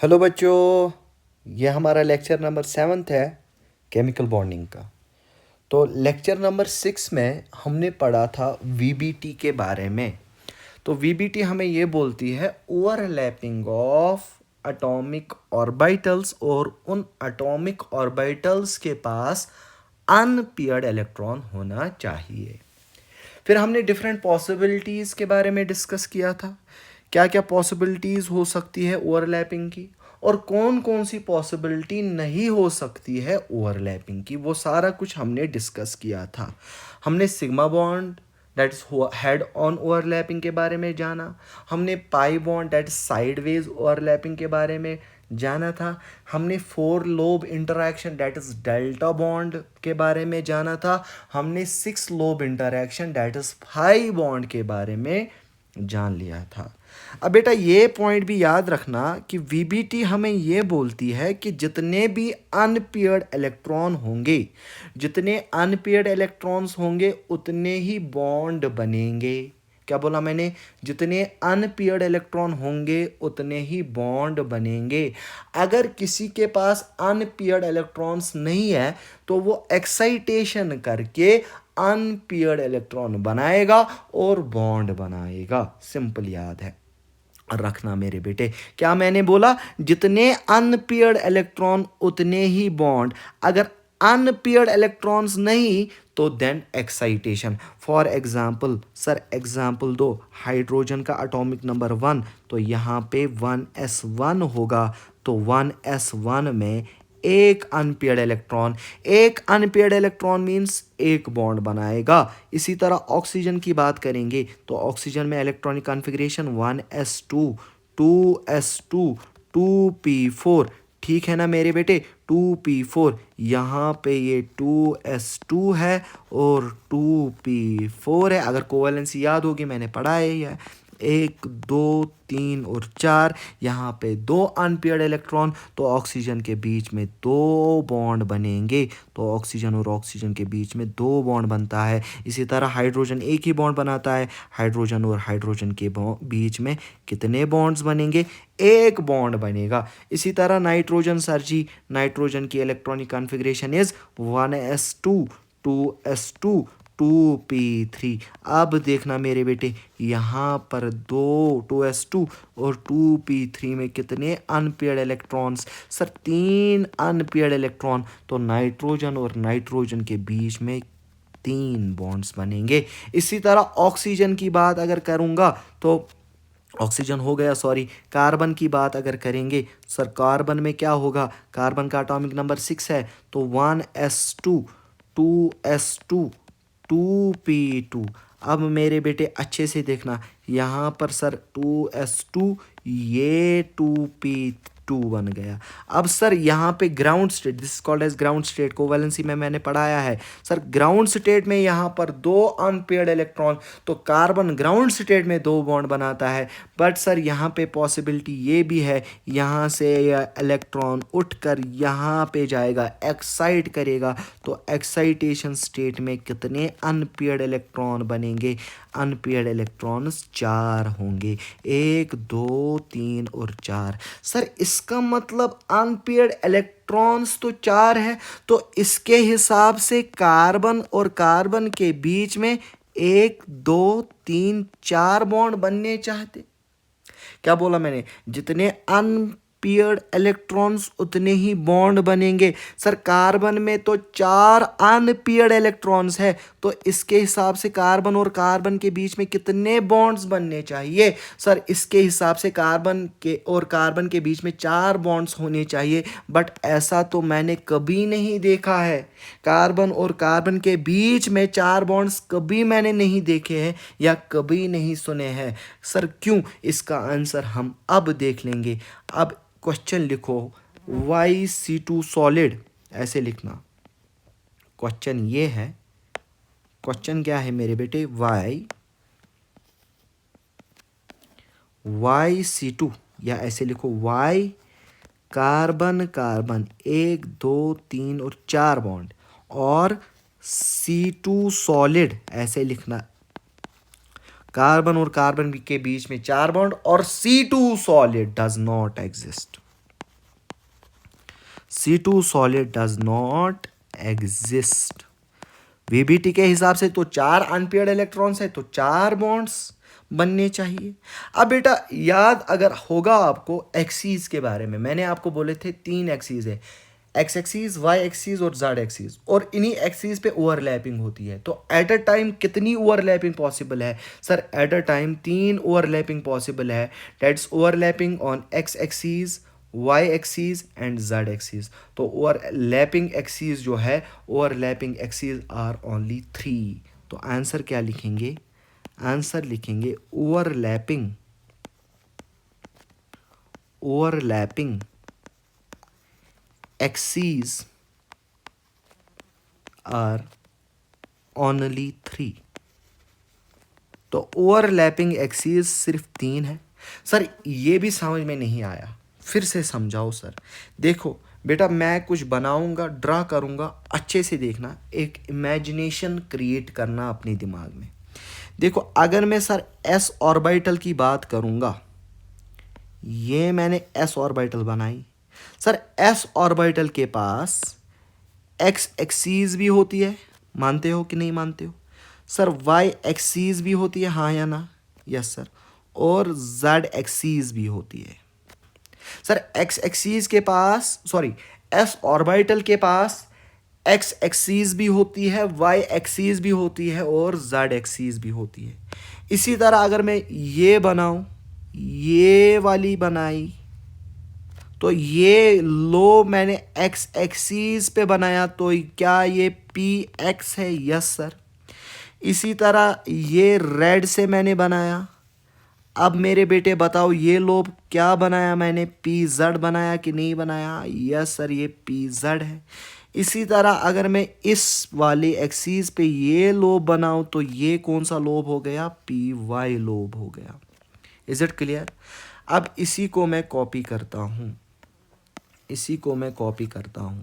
Hello बच्चों, ये हमारा लेक्चर नंबर 7 है केमिकल बॉन्डिंग का। तो लेक्चर नंबर 6 में हमने पढ़ा था वीबीटी के बारे में। तो वीबीटी हमें ये बोलती है ओवरलैपिंग ऑफ एटॉमिक ऑर्बिटल्स, और उन एटॉमिक ऑर्बिटल्स के पास अनपेयर्ड इलेक्ट्रॉन होना चाहिए। फिर हमने डिफरेंट पॉसिबिलिटीज़ के बारे में डिस्कस किया था, क्या क्या पॉसिबिलिटीज़ हो सकती है ओवरलैपिंग की और कौन कौन सी पॉसिबिलिटी नहीं हो सकती है ओवरलैपिंग की, वो सारा कुछ हमने डिस्कस किया था। हमने sigma bond that is head on overlapping के बारे में जाना, हमने pi bond that is sideways overlapping के बारे में जाना था, हमने four lobe interaction that is delta bond के बारे में जाना था, हमने six lobe interaction that is pi bond के बारे में जान लिया था। अब बेटा ये पॉइंट भी याद रखना कि वीबीटी हमें ये बोलती है कि जितने भी अनपेयर्ड इलेक्ट्रॉन होंगे, जितने अनपेयर्ड इलेक्ट्रॉन्स होंगे उतने ही बॉन्ड बनेंगे। क्या बोला मैंने? जितने अनपेयर्ड इलेक्ट्रॉन होंगे उतने ही बॉन्ड बनेंगे। अगर किसी के पास अनपेयर्ड इलेक्ट्रॉन्स नहीं है तो वो एक्साइटेशन करके अनपेयर्ड इलेक्ट्रॉन बनाएगा और बॉन्ड बनाएगा। सिंपल याद है रखना मेरे बेटे। क्या मैंने बोला? जितने अनपेयर्ड इलेक्ट्रॉन उतने ही बॉन्ड। अगर अनपेयर्ड इलेक्ट्रॉन्स नहीं तो then excitation. For example sir example दो, हाइड्रोजन का एटॉमिक नंबर 1, तो यहाँ पे 1s1 होगा। तो 1s1 में एक अनपेयर्ड इलेक्ट्रॉन मीन्स एक बॉन्ड बनाएगा। इसी तरह ऑक्सीजन की बात करेंगे तो ऑक्सीजन में electronic configuration 1s2 2s2 2p4, ठीक है ना मेरे बेटे? 2p4, यहाँ पे ये 2s2 है और 2p4 है। अगर कोवैलेंसी याद होगी मैंने पढ़ा है, 1 2 3 और 4, यहाँ पे दो अनपेयर्ड इलेक्ट्रॉन, तो ऑक्सीजन के बीच में दो बॉन्ड बनेंगे। तो ऑक्सीजन और ऑक्सीजन के बीच में दो बॉन्ड बनता है। इसी तरह हाइड्रोजन एक ही बॉन्ड बनाता है। हाइड्रोजन और हाइड्रोजन के बीच में कितने बॉन्ड्स बनेंगे? एक बॉन्ड बनेगा। इसी तरह नाइट्रोजन सर जी, नाइट्रोजन की electronic configuration is 1s2 2s2 2p3। अब देखना मेरे बेटे, यहाँ पर दो 2s2 और 2p3 में कितने unpaired electrons? Sir 3 unpaired electron. तो नाइट्रोजन और नाइट्रोजन के बीच में 3 बॉन्ड्स बनेंगे। इसी तरह ऑक्सीजन की बात अगर करूँगा तो ऑक्सीजन हो गया, सॉरी, कार्बन की बात अगर करेंगे सर, कार्बन में क्या होगा? कार्बन का एटॉमिक नंबर 6 है, तो 1s2 2s2 2p2। अब मेरे बेटे अच्छे से देखना, यहाँ पर सर 2s2, ये 2p2 बन गया। अब सर यहाँ पे ground state, this called as ground state, covalency में मैंने पढ़ाया है सर। ग्राउंड स्टेट में यहाँ पर दो अनपेयर्ड इलेक्ट्रॉन, तो कार्बन ग्राउंड स्टेट में दो बॉन्ड बनाता है। बट सर यहाँ पे पॉसिबिलिटी ये भी है, यहाँ से इलेक्ट्रॉन उठकर यहाँ पे जाएगा, एक्साइट करेगा, तो एक्साइटेशन स्टेट में कितने अनपेयर्ड इलेक्ट्रॉन बनेंगे? अनपेयर्ड इलेक्ट्रॉन्स 4 होंगे, 1 2 3 और 4। सर इसका मतलब अनपेयर्ड इलेक्ट्रॉन्स तो 4 है, तो इसके हिसाब से कार्बन और कार्बन के बीच में 1 2 3 4 बॉन्ड बनने चाहते। क्या बोला मैंने? जितने अनपेयर्ड इलेक्ट्रॉन्स उतने ही बॉन्ड बनेंगे। सर कार्बन में तो 4 अनपेयर्ड इलेक्ट्रॉन्स है, तो इसके हिसाब से कार्बन और कार्बन के बीच में कितने बॉन्ड्स बनने चाहिए? सर इसके हिसाब से कार्बन के और कार्बन के बीच में 4 बॉन्ड्स होने चाहिए। बट ऐसा तो मैंने कभी नहीं देखा है, कार्बन और कार्बन के बीच में 4 बॉन्ड्स कभी मैंने नहीं देखे हैं या कभी नहीं सुने हैं। सर क्यों? इसका आंसर हम अब देख लेंगे। अब क्वेश्चन लिखो, YC2 सॉलिड, ऐसे लिखना। क्वेश्चन ये है, क्वेश्चन क्या है मेरे बेटे? YC2, या ऐसे लिखो Y, कार्बन कार्बन 1 2 3 और 4 बॉन्ड, और C2 सॉलिड, ऐसे लिखना। कार्बन और कार्बन के बीच में 4 बॉन्ड और C2 solid does not exist. C2 solid does not exist. VBT के हिसाब से तो 4 अनपेयर्ड इलेक्ट्रॉन्स है तो 4 बॉन्ड्स बनने चाहिए। अब बेटा याद अगर होगा आपको एक्सीज के बारे में, मैंने आपको बोले थे 3 एक्सीज है, एक्स एक्सीज, वाई एक्सीज और जेड एक्सीज, और इन्हीं एक्सीज पे ओवरलैपिंग होती है। तो एट अ टाइम कितनी ओवरलैपिंग पॉसिबल है sir? At a time 3 overlapping possible है। That's overlapping on x axes, y axes and z axes. तो ओवरलैपिंग एक्सीज जो है, ओवरलैपिंग एक्सीज आर ओनली 3। तो आंसर क्या लिखेंगे? आंसर लिखेंगे overlapping, overlapping axes are only 3। तो ओवरलैपिंग एक्सीज सिर्फ 3 है। सर ये भी समझ में नहीं आया, फिर से समझाओ सर। देखो बेटा मैं कुछ बनाऊंगा, ड्रा करूंगा, अच्छे से देखना, एक इमेजिनेशन क्रिएट करना अपने दिमाग में। देखो अगर मैं सर एस ऑर्बिटल की बात करूंगा, ये मैंने एस ऑर्बिटल बनाई। सर एस ऑर्बिटल के पास एक्स एक्सीज भी होती है, मानते हो कि नहीं मानते हो? सर वाई एक्सीज भी होती है, हाँ या ना? Yes sir. और जेड एक्सीज भी होती है। सर एक्स एक्सीज के पास, सॉरी, एस ऑर्बिटल के पास एक्स एक्सीज भी होती है, वाई एक्सीज भी होती है और जेड एक्सीज भी होती है। इसी तरह अगर मैं ये बनाऊं, ये वाली बनाई, तो ये लो मैंने एक्स एक्सीज पे बनाया, तो क्या ये पी एक्स है? Yes sir. इसी तरह ये रेड से मैंने बनाया। अब मेरे बेटे बताओ ये लोब क्या बनाया मैंने? पी जेड बनाया कि नहीं बनाया? यस सर, ये पी जेड है। इसी तरह अगर मैं इस वाले एक्सीज पे ये लोब बनाऊं तो ये कौन सा लोब हो गया? पी वाई लोब हो गया। Is it clear? अब इसी को मैं कॉपी करता हूं, इसी को मैं कॉपी करता हूं।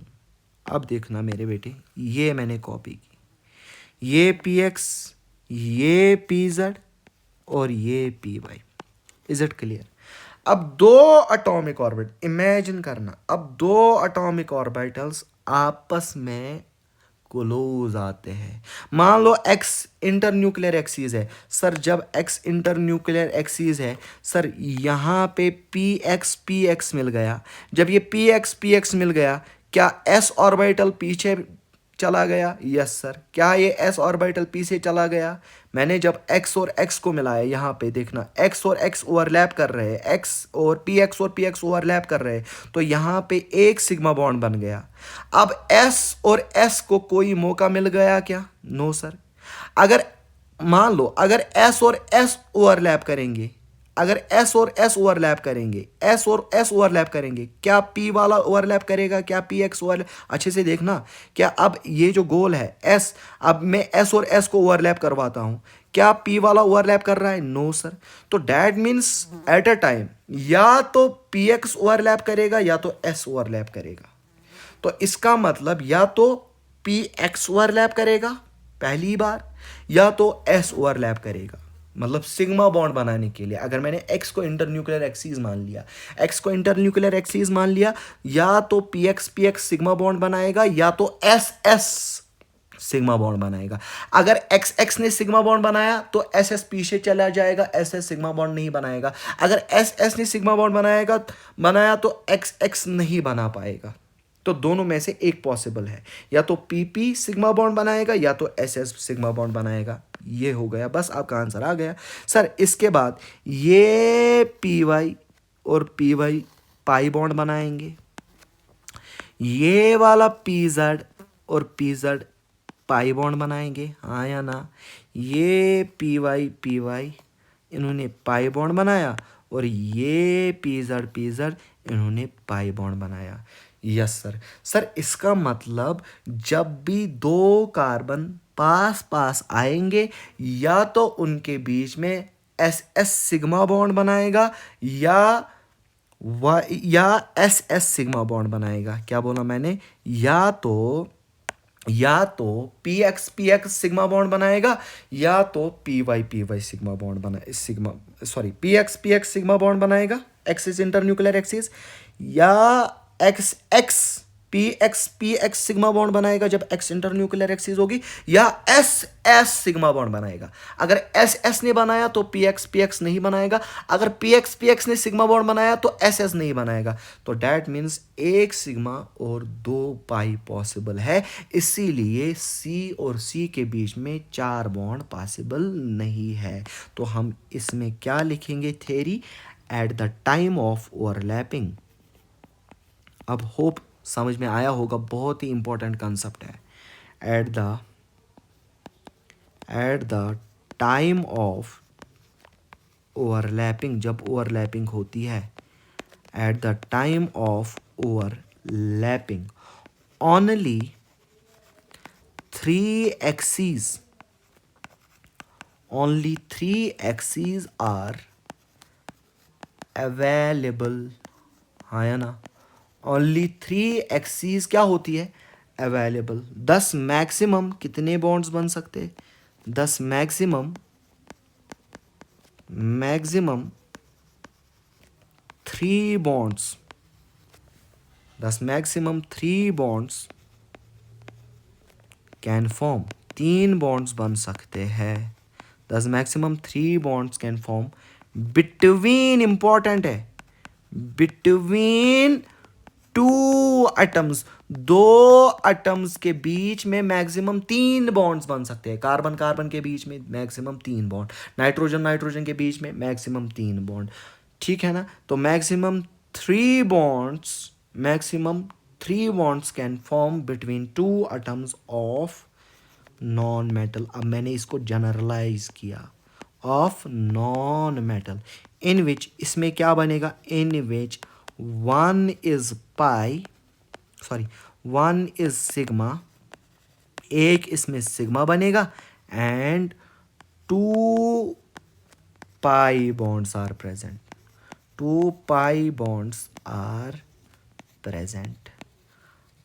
अब देखना मेरे बेटे, ये मैंने कॉपी की, ये पी एक्स, ये पी जेड और ये P Y. Is it clear? अब दो एटॉमिक ऑर्बिट इमेजिन करना, अब दो एटॉमिक ऑर्बिटल्स आपस में क्लोज आते हैं। मान लो एक्स इंटर न्यूक्लियर एक्सीज है। सर जब एक्स इंटर न्यूक्लियर एक्सीज है, सर यहाँ पे पी एक्स मिल गया। जब ये पी एक्स मिल गया, क्या एस ऑर्बिटल पीछे चला गया? Yes sir. क्या ये एस ऑर्बिटल पीछे चला गया? मैंने जब एक्स और एक्स को मिलाया, यहाँ पे देखना एक्स और एक्स ओवरलैप कर रहे हैं, एक्स और पी एक्स ओवरलैप कर रहे हैं, तो यहाँ पे एक सिग्मा बॉन्ड बन गया। अब एस और एस को कोई मौका मिल गया क्या? No sir. अगर मान लो अगर एस और एस ओवरलैप करेंगे, अगर एस और एस ओवरलैप करेंगे, एस और एस ओवरलैप करेंगे, क्या पी वाला ओवरलैप करेगा? क्या पी एक्स ओवरलैप? अच्छे से देखना, क्या अब ये जो गोल है एस, अब मैं एस और एस को ओवरलैप करवाता हूं, क्या पी वाला ओवरलैप कर रहा है? No sir. तो that means at a time या तो पी एक्स ओवरलैप करेगा या तो एस ओवरलैप करेगा। तो इसका मतलब या तो पी एक्स ओवरलैप करेगा पहली बार, या तो एस ओवरलैप करेगा। मतलब सिग्मा बॉन्ड बनाने के लिए अगर मैंने एक्स को इंटरन्यूक्लियर एक्सीज मान लिया, एक्स को इंटरन्यूक्लियर एक्सीज मान लिया, या तो पी एक्स सिग्मा बॉन्ड बनाएगा या तो एस एस सिग्मा बॉन्ड बनाएगा। अगर एक्स एक्स ने सिग्मा बॉन्ड बनाया तो एस एस पीछे चला जाएगा, एस एस सिग्मा बॉन्ड नहीं बनाएगा। अगर एस एस ने सिग्मा बॉन्ड बनाया तो एक्स एक्स नहीं बना पाएगा। तो दोनों में से एक पॉसिबल है, या तो पीपी सिग्मा बॉन्ड बनाएगा या तो एस एस सिग्मा बॉन्ड बनाएगा। ये हो गया, बस आपका आंसर आ गया। सर इसके बाद ये पी वाई और पी वाई पाई बॉन्ड बनाएंगे, ये वाला पी जेड और पी जेड पाई बॉन्ड बनाएंगे, हाँ या ना? ये पी वाई इन्होंने पाई बॉन्ड बनाया और ये पी जेड इन्होंने पाई बॉन्ड बनाया। Yes sir. सर इसका मतलब जब भी दो कार्बन पास पास आएंगे, या तो उनके बीच में एस एस सिग्मा बॉन्ड बनाएगा या एस एस सिग्मा बॉन्ड बनाएगा। क्या बोला मैंने? या तो पी एक्स सिग्मा बॉन्ड बनाएगा या तो P Y sigma bond P X sigma bond बनाएगा, एक्सिस इंटरन्यूक्लियर एक्सिस, या X X P X sigma bond बनाएगा जब एक्स इंटरन्यूक्लियर एक्सिस होगी, या एस एस सिग्मा बॉन्ड बनाएगा? अगर एस एस ने बनाया तो पी एक्स नहीं बनाएगा, अगर पी एक्स ने सिग्मा बॉन्ड बनाया तो एस एस नहीं बनाएगा। तो डैट मीन्स एक सिग्मा और दो पाई पॉसिबल है, इसीलिए सी और सी के बीच में चार बॉन्ड पॉसिबल नहीं है। तो हम इसमें क्या लिखेंगे theory? At the time of overlapping. अब होप समझ में आया होगा, बहुत ही इंपॉर्टेंट कंसेप्ट है। At the time of overlapping, जब ओवरलैपिंग होती है, at the time of overlapping only three axes are available. हाँ या ना? ओनली थ्री एक्सीज क्या होती है? अवेलेबल। 10 मैक्सिमम कितने बॉन्ड्स बन सकते हैं? 10 maximum 3 bonds, 10 maximum 3 bonds can form, 3 bonds बन सकते हैं। 10 maximum 3 bonds can form between, important है, बिटवीन टू एटम्स, दो एटम्स के बीच में मैक्सिमम 3 बॉन्ड्स बन सकते हैं। कार्बन कार्बन के बीच में मैक्सिमम 3 बॉन्ड, नाइट्रोजन नाइट्रोजन के बीच में मैक्सिमम 3 बॉन्ड। ठीक है ना? तो maximum 3 bonds can form between 2 atoms of non metal. अब मैंने इसको जनरलाइज किया, of non metal, in which, इसमें क्या बनेगा? In which 1 is pi, sorry 1 is sigma, एक इसमें सिग्मा बनेगा, and 2 pi bonds are present, 2 pi bonds are present.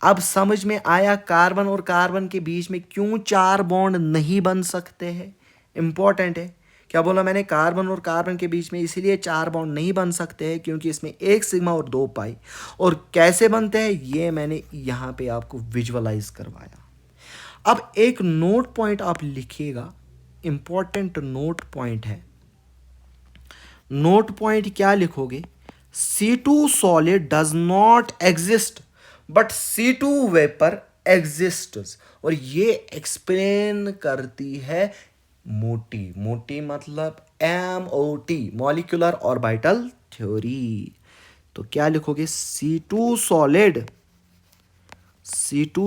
अब समझ में आया कार्बन और कार्बन के बीच में क्यों 4 बॉन्ड नहीं बन सकते हैं? इंपॉर्टेंट है। क्या बोला मैंने? कार्बन और कार्बन के बीच में इसीलिए 4 बॉन्ड नहीं बन सकते हैं क्योंकि इसमें एक सिग्मा और 2 पाई। और कैसे बनते हैं ये मैंने यहां पे आपको विजुअलाइज करवाया। अब एक नोट पॉइंट आप लिखिएगा, इंपॉर्टेंट नोट पॉइंट है। नोट पॉइंट क्या लिखोगे? C2 solid does not exist but C2 vapour exists. और ये एक्सप्लेन करती है मोटी, मोटी मतलब MOT, मॉलिक्यूलर ऑर्बिटल थ्योरी। तो क्या लिखोगे? C2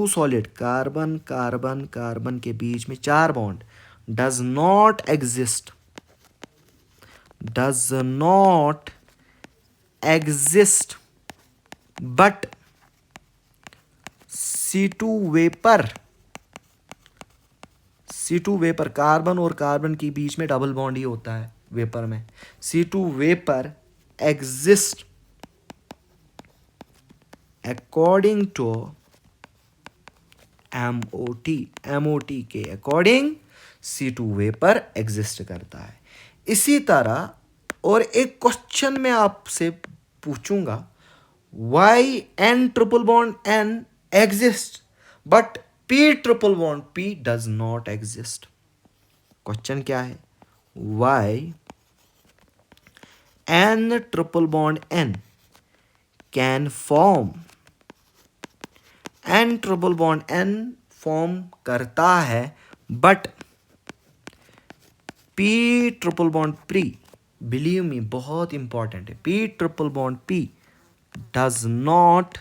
solid, carbon carbon carbon के बीच में 4 bond, does not exist but C2 vapour, carbon और कार्बन के बीच में डबल बॉन्ड ही होता है वेपर में। C2 vapour exist according to MOT के अकॉर्डिंग C2 वेपर एग्जिस्ट करता है। इसी तरह और एक क्वेश्चन मैं आपसे पूछूंगा, why N triple bond N exist but P triple bond P does not exist? Question क्या है? Why N triple bond N can form, N triple bond N form करता है but P triple bond P, believe me बहुत important है, P triple bond P does not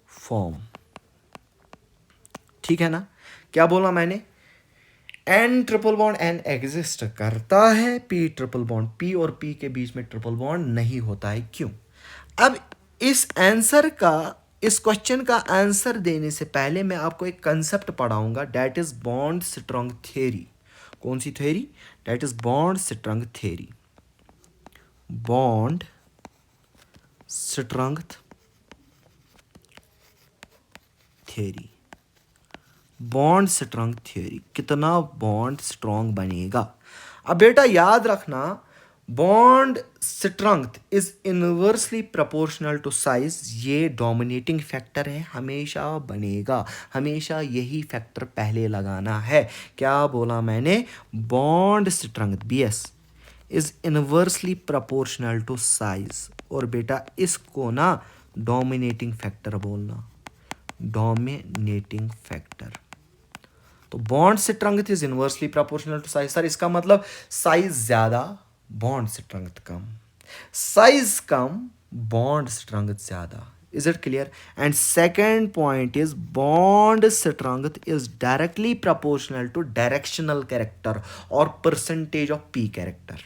form. ठीक है ना? क्या बोला मैंने? N triple bond N exist करता है, P ट्रिपल बॉन्ड P और P के बीच में ट्रिपल बॉन्ड नहीं होता है। क्यों? अब इस क्वेश्चन का आंसर देने से पहले मैं आपको एक कंसेप्ट पढ़ाऊंगा, that is bond strength theory. कौन सी theory? That is bond strength theory. Bond strength theory, bond strength theory, कितना बॉन्ड स्ट्रॉन्ग बनेगा। अब बेटा याद रखना, bond strength is inversely proportional to size, ये डोमिनेटिंग फैक्टर है, हमेशा बनेगा, हमेशा यही फैक्टर पहले लगाना है। क्या बोला मैंने? Bond strength BS is inversely proportional to size, और बेटा इसको ना डोमिनेटिंग फैक्टर बोलना, डोमिनेटिंग फैक्टर। तो bond strength is inversely proportional to size. Sir इसका मतलब साइज ज्यादा बॉन्ड स्ट्रेंथ कम, साइज कम बॉन्ड स्ट्रेंथ ज्यादा। Is it clear? And second point is bond strength is directly proportional to directional character और percentage of p character.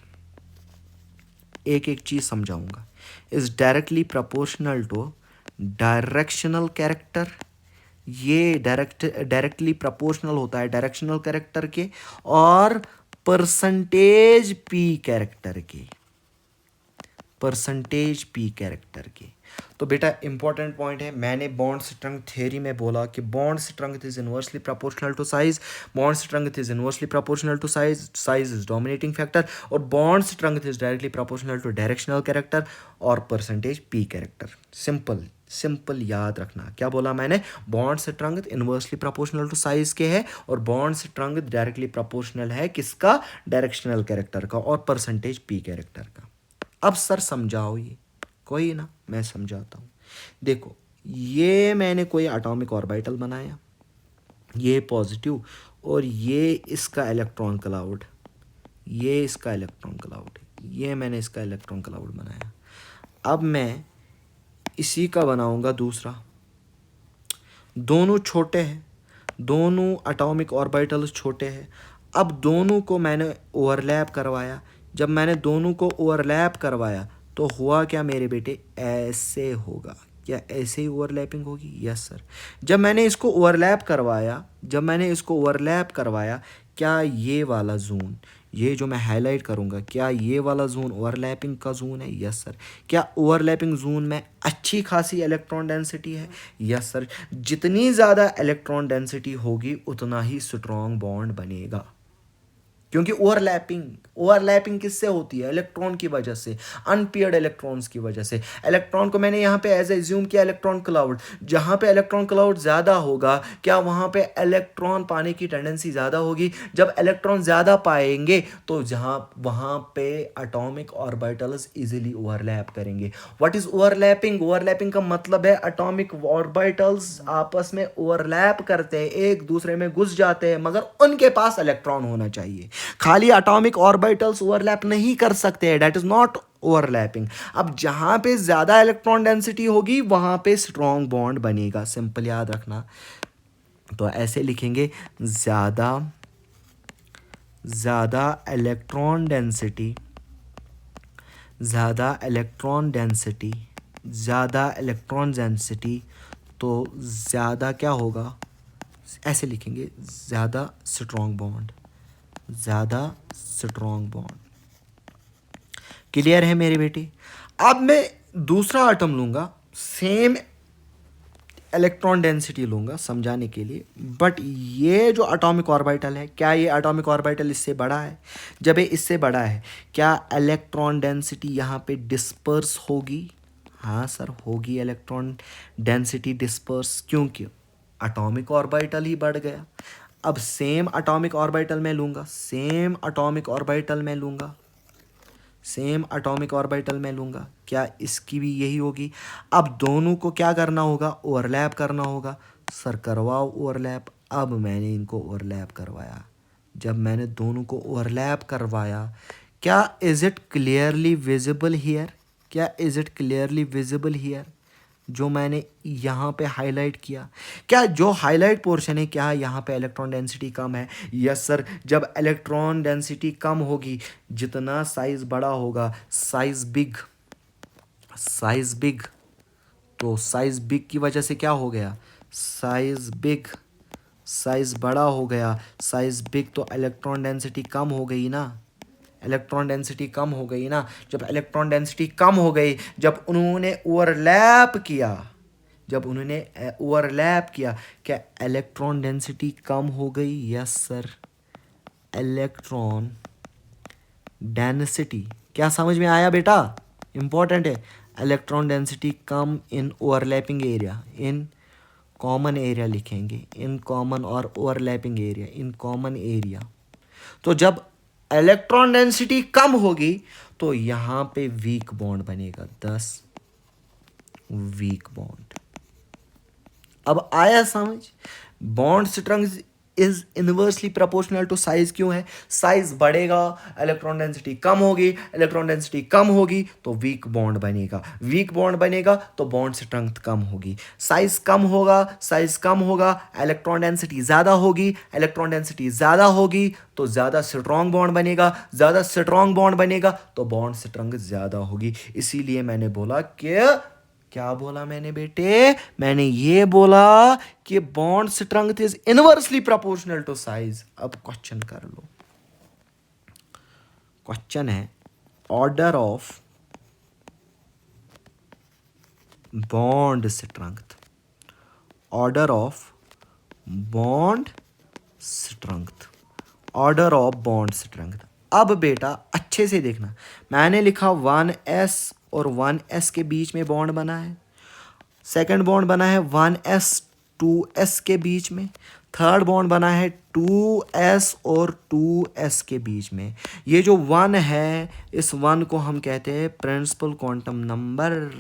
एक एक चीज समझाऊंगा। Is directly proportional to directional character, ये डायरेक्टली प्रोपोर्शनल होता है डायरेक्शनल कैरेक्टर के और परसेंटेज पी कैरेक्टर के, परसेंटेज पी कैरेक्टर के। तो बेटा इंपॉर्टेंट पॉइंट है, मैंने बॉन्ड स्ट्रेंथ थ्योरी में बोला कि bond strength is inversely proportional to size, bond strength is inversely proportional to size, size is dominating factor, और bond strength is directly proportional to directional character और percentage P character. Simple simple याद रखना। क्या बोला मैंने? Bond strength inversely proportional to size के है और बॉन्ड स्ट्रेंथ डायरेक्टली प्रोपोर्शनल है किसका? डायरेक्शनल कैरेक्टर का और परसेंटेज पी कैरेक्टर का। अब सर समझाओ ये, कोई ना मैं समझाता हूँ। देखो ये मैंने कोई एटॉमिक ऑर्बिटल बनाया, ये पॉजिटिव और ये इसका इलेक्ट्रॉन क्लाउड, ये इसका इलेक्ट्रॉन क्लाउड, ये मैंने इसका इलेक्ट्रॉन क्लाउड बनाया। अब मैं इसी का बनाऊंगा दूसरा, दोनों छोटे हैं, दोनों एटॉमिक ऑर्बिटल्स छोटे हैं। अब दोनों को मैंने ओवरलैप करवाया, जब मैंने दोनों को ओवरलैप करवाया तो हुआ क्या मेरे बेटे? ऐसे होगा। क्या ऐसे ही ओवरलैपिंग होगी? Yes sir. जब मैंने इसको ओवरलैप करवाया, जब मैंने इसको ओवरलैप करवाया, क्या ये वाला जोन, ये जो मैं हाईलाइट करूंगा, क्या ये वाला जोन ओवरलैपिंग का जोन है? Yes sir. क्या ओवरलैपिंग जोन में अच्छी खासी इलेक्ट्रॉन डेंसिटी है? Yes sir. जितनी ज़्यादा इलेक्ट्रॉन डेंसिटी होगी उतना ही स्ट्रॉन्ग बॉन्ड बनेगा, क्योंकि ओवरलैपिंग, ओवरलैपिंग किससे होती है? इलेक्ट्रॉन की वजह से, अनपेयर्ड इलेक्ट्रॉन्स की वजह से। इलेक्ट्रॉन को मैंने यहाँ पे एज एज्यूम किया इलेक्ट्रॉन क्लाउड, जहाँ पे इलेक्ट्रॉन क्लाउड ज़्यादा होगा क्या वहाँ पे इलेक्ट्रॉन पाने की टेंडेंसी ज़्यादा होगी? जब इलेक्ट्रॉन ज़्यादा पाएंगे तो जहाँ वहाँ पे एटॉमिक ऑर्बिटल्स इजीली ओवरलैप करेंगे। What is overlapping? ओवरलैपिंग का मतलब है एटॉमिक ऑर्बिटल्स आपस में ओवरलैप करते हैं, एक दूसरे में घुस जाते हैं, मगर उनके पास इलेक्ट्रॉन होना चाहिए। खाली एटॉमिक ऑर्बिटल्स ओवरलैप नहीं कर सकते, दैट इज नॉट ओवरलैपिंग। अब जहां पे ज्यादा इलेक्ट्रॉन डेंसिटी होगी वहां पे स्ट्रॉन्ग बॉन्ड बनेगा, सिंपल याद रखना। तो ऐसे लिखेंगे, ज्यादा ज्यादा इलेक्ट्रॉन डेंसिटी, ज्यादा इलेक्ट्रॉन डेंसिटी, ज्यादा इलेक्ट्रॉन डेंसिटी, तो ज्यादा क्या होगा? ऐसे लिखेंगे, ज्यादा स्ट्रॉन्ग बॉन्ड, ज़्यादा स्ट्रॉन्ग बॉन्ड। क्लियर है मेरे बेटे? अब मैं दूसरा आइटम लूँगा, सेम इलेक्ट्रॉन डेंसिटी लूँगा समझाने के लिए, बट ये जो एटॉमिक ऑर्बिटल है, क्या ये एटॉमिक ऑर्बिटल इससे बड़ा है? जब ये इससे बड़ा है, क्या इलेक्ट्रॉन डेंसिटी यहाँ पे डिस्पर्स होगी? हाँ सर होगी, इलेक्ट्रॉन डेंसिटी डिस्पर्स, क्योंकि एटॉमिक ऑर्बिटल ही बढ़ गया। अब सेम एटॉमिक ऑर्बिटल में लूँगा, सेम एटॉमिक ऑर्बिटल में लूँगा, सेम एटॉमिक ऑर्बिटल में लूँगा, क्या इसकी भी यही होगी? अब दोनों को क्या करना होगा? ओवरलैप करना होगा। सर करवाओ ओवरलैप। अब मैंने इनको ओवरलैप करवाया, जब मैंने दोनों को ओवरलैप करवाया, क्या is it clearly visible here? क्या is it clearly visible here? जो मैंने यहाँ पे हाईलाइट किया, क्या जो हाईलाइट पोर्शन है, क्या यहाँ पे इलेक्ट्रॉन डेंसिटी कम है? Yes sir. जब इलेक्ट्रॉन डेंसिटी कम होगी, जितना साइज बड़ा होगा, साइज बिग, साइज बिग, तो साइज बिग की वजह से क्या हो गया? साइज बिग, साइज बड़ा हो गया, साइज बिग, तो इलेक्ट्रॉन डेंसिटी कम हो गई ना, इलेक्ट्रॉन डेंसिटी कम हो गई ना। जब इलेक्ट्रॉन डेंसिटी कम हो गई, जब उन्होंने ओवरलैप किया, जब उन्होंने ओवरलैप किया, क्या इलेक्ट्रॉन डेंसिटी कम हो गई? Yes sir. इलेक्ट्रॉन डेंसिटी क्या समझ में आया बेटा? इंपॉर्टेंट है। Electron density come in overlapping area, in common area लिखेंगे, इन कॉमन और overlapping area, in common area. तो जब इलेक्ट्रॉन डेंसिटी कम होगी तो यहां पे वीक बॉन्ड बनेगा, 10 वीक बॉन्ड। अब आया समझ? Bond strength is inversely proportional to size. क्यों है? साइज बढ़ेगा, इलेक्ट्रॉन डेंसिटी कम होगी, इलेक्ट्रॉन डेंसिटी कम होगी तो वीक बॉन्ड बनेगा, वीक बॉन्ड बनेगा तो बॉन्ड स्ट्रेंथ कम होगी। साइज कम होगा, साइज कम होगा, इलेक्ट्रॉन डेंसिटी ज़्यादा होगी, इलेक्ट्रॉन डेंसिटी ज़्यादा होगी तो ज़्यादा स्ट्रॉन्ग बॉन्ड बनेगा, ज़्यादा स्ट्रॉन्ग बॉन्ड बनेगा तो बॉन्ड स्ट्रेंथ ज़्यादा होगी। इसीलिए मैंने बोला कि, क्या बोला मैंने बेटे? मैंने ये बोला कि bond strength is inversely proportional to size. अब क्वेश्चन कर लो। क्वेश्चन है order of bond strength, order of bond strength, order of bond strength. अब बेटा अच्छे से देखना, मैंने लिखा 1s और 1s के बीच में बॉन्ड बना है, सेकंड बॉन्ड बना है 1s 2s के बीच में, थर्ड बॉन्ड बना है 2s और 2s के बीच में। ये जो 1 है, इस 1 को हम कहते हैं principal quantum number,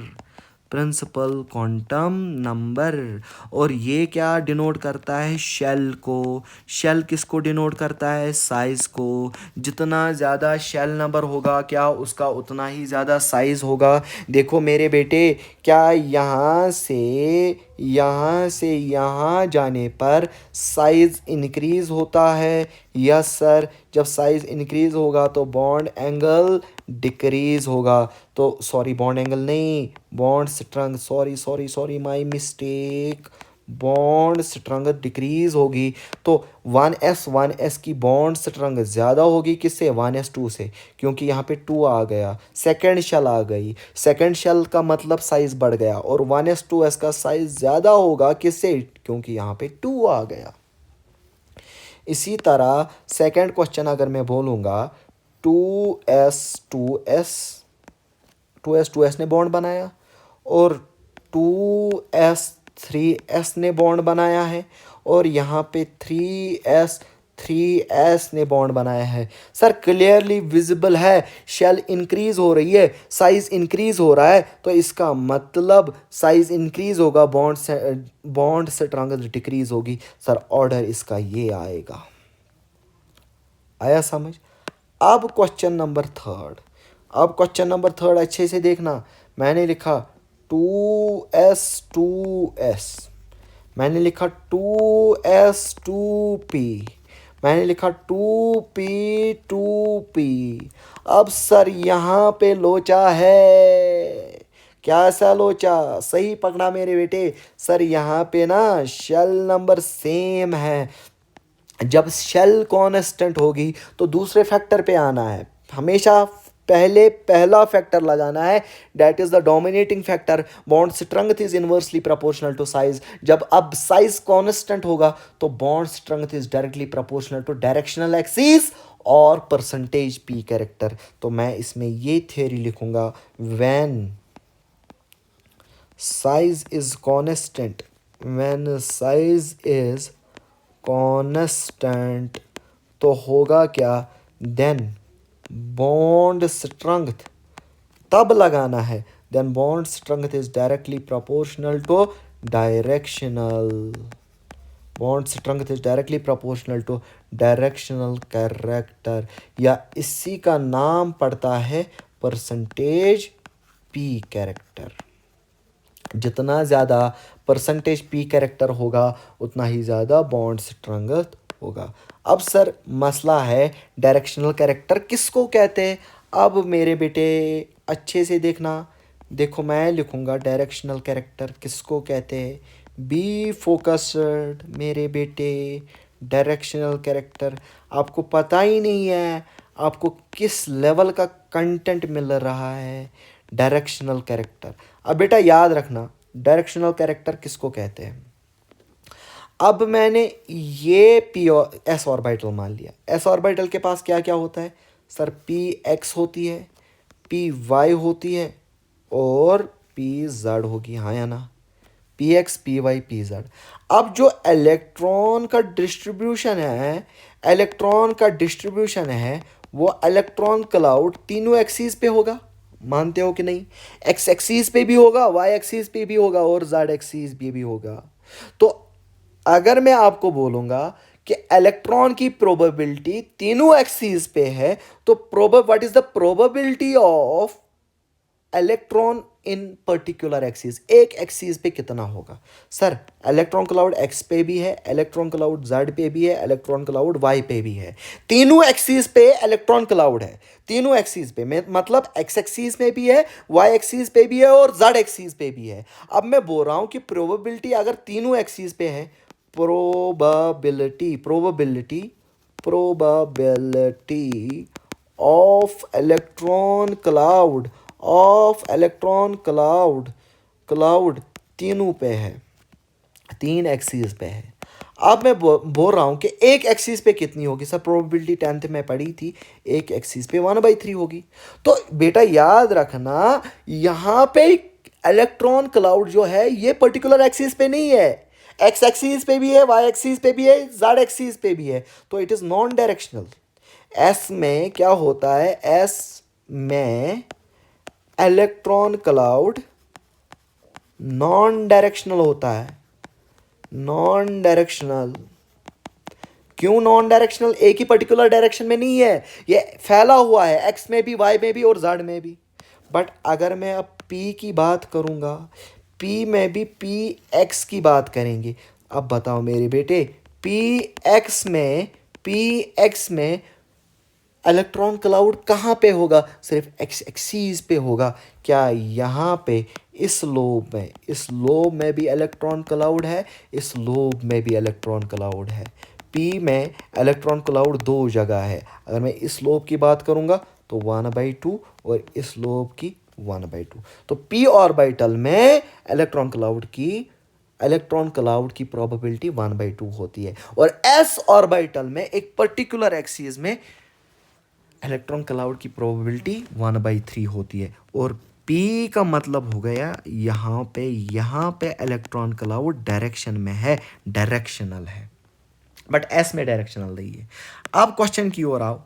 principal quantum number. और ये क्या डिनोट करता है? शेल को। शेल किसको डिनोट करता है? साइज को। जितना ज़्यादा शेल नंबर होगा क्या उसका उतना ही ज़्यादा साइज होगा। देखो मेरे बेटे, क्या यहाँ से यहाँ जाने पर साइज इंक्रीज होता है? Yes sir. जब साइज इंक्रीज होगा तो बॉन्ड एंगल डिक्रीज होगा। तो सॉरी, बॉन्ड एंगल नहीं, bond strength, sorry my mistake, bond strength decrease होगी। तो 1s की बॉन्ड स्ट्रेंथ ज़्यादा होगी किससे? 1s2 से, क्योंकि यहाँ पे 2 आ गया, सेकेंड शेल आ गई, सेकेंड शेल का मतलब साइज बढ़ गया, और 1s2s का साइज ज़्यादा होगा किससे? क्योंकि यहाँ पे 2 आ गया। इसी तरह सेकेंड क्वेश्चन अगर मैं बोलूँगा, 2s ने बॉन्ड बनाया और 2s3s ने बॉन्ड बनाया है, और यहाँ पे 3s ने बॉन्ड बनाया है। सर क्लियरली विजिबल है, शेल इंक्रीज हो रही है, साइज इंक्रीज हो रहा है, तो इसका मतलब साइज इंक्रीज होगा, बॉन्ड स्ट्रेंथ डिक्रीज होगी। सर ऑर्डर इसका ये आएगा। आया समझ? अब क्वेश्चन नंबर थर्ड अच्छे से देखना। मैंने लिखा 2s, मैंने लिखा 2s2p, मैंने लिखा 2p। अब सर यहाँ पे लोचा है। क्या सा लोचा? सही पकड़ा मेरे बेटे। सर यहाँ पे ना शेल नंबर सेम है। जब शेल कांस्टेंट होगी तो दूसरे फैक्टर पे आना है, हमेशा पहला फैक्टर लगाना है, that is the dominating factor. Bond strength is inversely proportional to size. जब अब साइज कांस्टेंट होगा तो bond strength is directly proportional to directional axis और परसेंटेज पी कैरेक्टर। तो मैं इसमें ये थ्योरी लिखूंगा, when size is constant, when size is constant तो होगा क्या? देन बॉन्ड स्ट्रेंथ तब लगाना है, then bond strength is directly proportional to directional, bond strength is directly proportional to directional character, या इसी का नाम पड़ता है परसेंटेज पी कैरेक्टर। जितना ज़्यादा परसेंटेज पी कैरेक्टर होगा उतना ही ज़्यादा बॉन्ड स्ट्रेंथ होगा। अब सर मसला है डायरेक्शनल कैरेक्टर किसको कहते हैं? अब मेरे बेटे अच्छे से देखना, देखो मैं लिखूँगा डायरेक्शनल कैरेक्टर किसको कहते हैं। बी फोकस्ड मेरे बेटे। डायरेक्शनल कैरेक्टर आपको पता ही नहीं है आपको किस लेवल का कंटेंट मिल रहा है। डायरेक्शनल कैरेक्टर, अब बेटा याद रखना डायरेक्शनल कैरेक्टर किसको कहते हैं। अब मैंने ये पी और एस ऑर्बिटल मान लिया। एस ऑर्बिटल के पास क्या क्या होता है? सर पी एक्स होती है, पी वाई होती है और पी जेड होगी, हाँ या ना, p x p y p z. अब जो इलेक्ट्रॉन का डिस्ट्रीब्यूशन है, इलेक्ट्रॉन का डिस्ट्रीब्यूशन है वो इलेक्ट्रॉन क्लाउड तीनों एक्सीस पे होगा, मानते हो कि नहीं? एक्स एक्सीस पे भी होगा, वाई एक्सीस पे भी होगा और जेड एक्सीस पे भी होगा। तो अगर मैं आपको बोलूंगा कि इलेक्ट्रॉन की प्रोबेबिलिटी तीनों एक्सीस पे है, तो what is the probability of electron in particular axis, एक एक्सिस पे कितना होगा? सर इलेक्ट्रॉन क्लाउड एक्स पे भी है, इलेक्ट्रॉन क्लाउड जेड पे भी है, इलेक्ट्रॉन क्लाउड वाई पे भी है, तीनों एक्सिस पे इलेक्ट्रॉन क्लाउड है, तीनों एक्सिस पे, मतलब एक्स एक्सिस में भी है, वाई एक्सिस पे भी है और जेड एक्सिस पे भी है। अब मैं बोल रहा हूं कि प्रोबेबिलिटी अगर तीनों एक्सिस पे है, probability probability probability of electron cloud cloud तीनों पे है, तीन एक्सिस पे है। अब मैं बोल रहा हूं कि एक एक्सिस पे कितनी होगी? सर प्रोबेबिलिटी 10th में पढ़ी थी, एक एक्सिस पे 1/3 होगी। तो बेटा याद रखना, यहां पे इलेक्ट्रॉन क्लाउड जो है ये पर्टिकुलर एक्सिस पे नहीं है, एक्स एक्सिस पे भी है, वाई एक्सिस पे भी है, जेड एक्सिस पे भी है, तो it is non directional. S में क्या होता है? एस में इलेक्ट्रॉन क्लाउड नॉन डायरेक्शनल होता है, नॉन डायरेक्शनल। क्यों नॉन डायरेक्शनल? एक ही पर्टिकुलर डायरेक्शन में नहीं है, ये फैला हुआ है, एक्स में भी, वाई में भी और जेड में भी। बट अगर मैं अब पी की बात करूंगा, पी में भी पी एक्स की बात करेंगे। अब बताओ मेरे बेटे, पी एक्स में इलेक्ट्रॉन क्लाउड कहाँ पे होगा? सिर्फ एक्स एक्सीस पे होगा। क्या यहाँ पे इस लोब में भी इलेक्ट्रॉन क्लाउड है, इस लोब में भी इलेक्ट्रॉन क्लाउड है। पी में इलेक्ट्रॉन क्लाउड दो जगह है। अगर मैं इस लोब की बात करूँगा तो 1/2 और इस लोब की 1/2। तो पी ऑर्बिटल में इलेक्ट्रॉन क्लाउड की प्रोबेबिलिटी 1/2 होती है, और एस ऑर्बिटल में एक पर्टिकुलर एक्सिस में इलेक्ट्रॉन क्लाउड की प्रोबेबिलिटी 1/3 होती है। और पी का मतलब हो गया यहाँ पे इलेक्ट्रॉन क्लाउड डायरेक्शन में है, डायरेक्शनल है, बट एस में डायरेक्शनल नहीं है। अब क्वेश्चन की ओर आओ।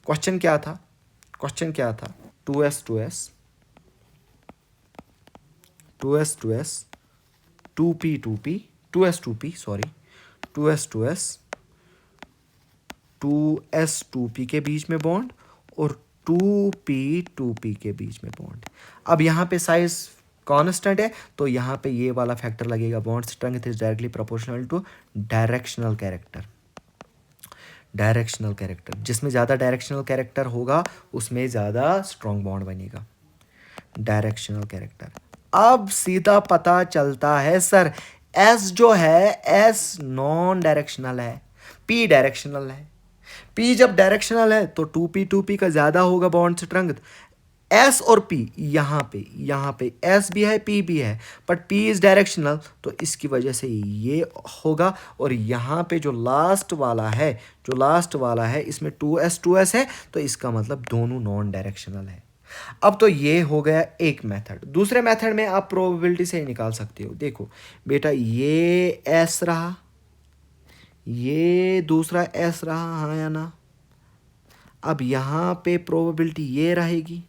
क्वेश्चन क्या था? 2s 2s 2s 2s 2p 2p 2s 2p sorry 2s 2s 2s 2p के बीच में बॉन्ड और 2p 2p के बीच में बॉन्ड। अब यहाँ पे साइज कांस्टेंट है, तो यहाँ पे ये वाला फैक्टर लगेगा, bond strength is directly proportional to directional character. जिसमें ज़्यादा डायरेक्शनल कैरेक्टर होगा उसमें ज़्यादा स्ट्रॉन्ग बॉन्ड बनेगा, डायरेक्शनल कैरेक्टर। अब सीधा पता चलता है सर, एस जो है एस नॉन डायरेक्शनल है, पी डायरेक्शनल है। पी जब डायरेक्शनल है तो 2p का ज्यादा होगा बॉन्ड स्ट्रेंथ। एस और पी यहाँ पे एस भी है, पी भी है, बट पी इज डायरेक्शनल, तो इसकी वजह से ये होगा। और यहाँ पे जो लास्ट वाला है इसमें 2s है, तो इसका मतलब दोनों नॉन डायरेक्शनल है। अब तो ये हो गया एक मेथड। दूसरे मेथड में आप प्रोबेबिलिटी से ही निकाल सकते हो। देखो बेटा, ये एस रहा, ये दूसरा एस रहा, हाँ या ना? अब यहां पे प्रोबेबिलिटी ये रहेगी,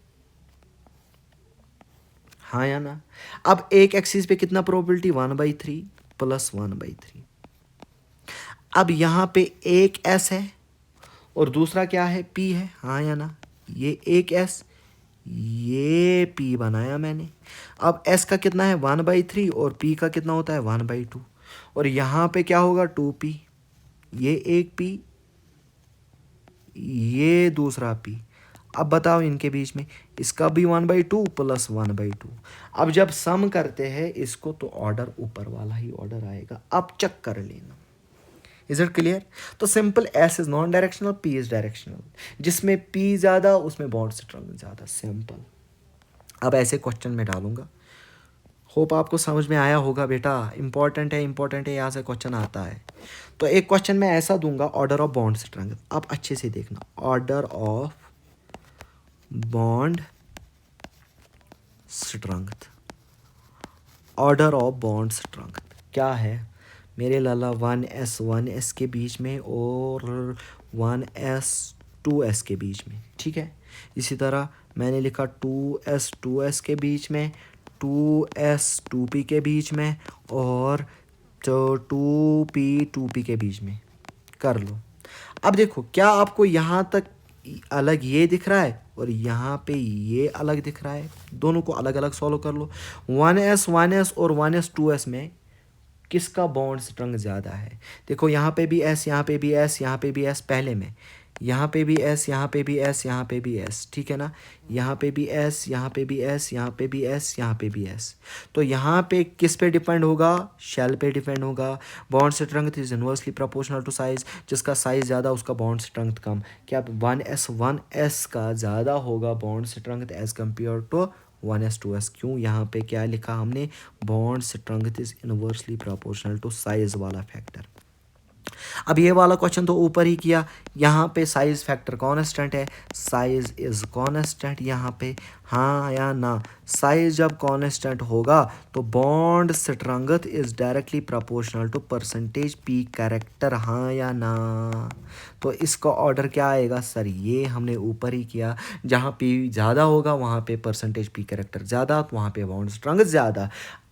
हाँ या ना? अब एक एक्सिस पे कितना प्रोबेबिलिटी? 1/3 प्लस 1/3। अब यहां पे एक एस है और दूसरा क्या है? पी है, हाँ या ना? ये एक एस, ये पी बनाया मैंने। अब एस का कितना है? 1/3 और पी का कितना होता है? 1/2। और यहाँ पे क्या होगा? 2p, ये एक पी, ये दूसरा पी। अब बताओ इनके बीच में, इसका भी 1/2 प्लस 1/2। अब जब सम करते हैं इसको तो ऑर्डर ऊपर वाला ही ऑर्डर आएगा। अब चेक कर लेना, इज इट क्लियर? तो simple, S is non directional, P is directional. जिसमें पी ज्यादा उसमें बॉन्ड स्ट्रेंथ ज्यादा, सिंपल। अब ऐसे क्वेश्चन में डालूंगा, होप आपको समझ में आया होगा बेटा। इंपॉर्टेंट है, यहाँ से क्वेश्चन आता है। तो एक क्वेश्चन मैं ऐसा दूंगा, ऑर्डर ऑफ बॉन्ड स्ट्रेंथ। आप अच्छे से देखना, order of bond strength, order of bond strength क्या है मेरे लाला, 1s के बीच में और 1s के बीच में, ठीक है। इसी तरह मैंने लिखा 2s के बीच में, 2s के बीच में, और तो 2p के बीच में कर लो। अब देखो क्या आपको यहाँ तक अलग ये दिख रहा है और यहाँ पे ये अलग दिख रहा है, दोनों को अलग अलग सॉल्व कर लो। 1s और 1s में किसका बॉन्ड स्ट्रेंथ ज़्यादा है? देखो यहाँ पे भी एस, यहाँ पे भी एस, यहाँ पे भी एस पहले में, यहाँ पे भी एस, यहाँ पे भी एस, यहाँ पे भी एस, ठीक है ना। यहाँ पे भी एस, यहाँ पे भी एस, यहाँ पे भी एस, यहाँ पे भी एस। तो यहाँ पे किस पे डिपेंड होगा? शेल पे डिपेंड होगा। Bond strength is inversely proportional to size, जिसका साइज ज़्यादा उसका बॉन्ड स्ट्रेंथ कम। क्या 1s का ज़्यादा होगा bond strength as compare to 1s क्यों? यहाँ पे क्या लिखा हमने? Bond strength is inversely proportional to size वाला फैक्टर। अब ये वाला क्वेश्चन तो ऊपर ही किया, यहाँ पे साइज फैक्टर कांस्टेंट है, साइज इज कांस्टेंट यहाँ पे, हाँ या ना? साइज जब कांस्टेंट होगा तो bond strength is directly proportional to percentage P character, हाँ या ना? तो इसका ऑर्डर क्या आएगा सर? ये हमने ऊपर ही किया, जहाँ पी ज़्यादा होगा वहाँ पे परसेंटेज पी कैरेक्टर ज़्यादा, तो वहाँ पे बॉन्ड स्ट्रेंथ ज़्यादा।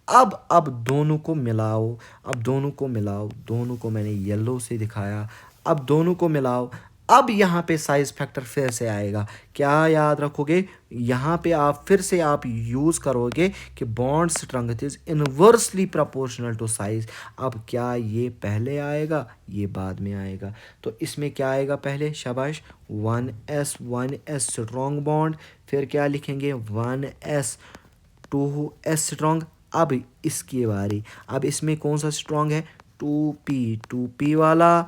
अब दोनों को मिलाओ, अब दोनों को मिलाओ, दोनों को मैंने येलो से दिखाया, अब दोनों को मिलाओ। अब यहाँ पे साइज फैक्टर फिर से आएगा, क्या याद रखोगे? यहाँ पे आप फिर से आप यूज़ करोगे कि bond strength is inversely proportional to size. अब क्या ये पहले आएगा, ये बाद में आएगा? तो इसमें क्या आएगा पहले? शाबाश, 1s स्ट्रॉन्ग बॉन्ड, फिर क्या लिखेंगे? 1s strong. अब इसकी बारी, अब इसमें कौन सा स्ट्रॉन्ग है? 2p वाला,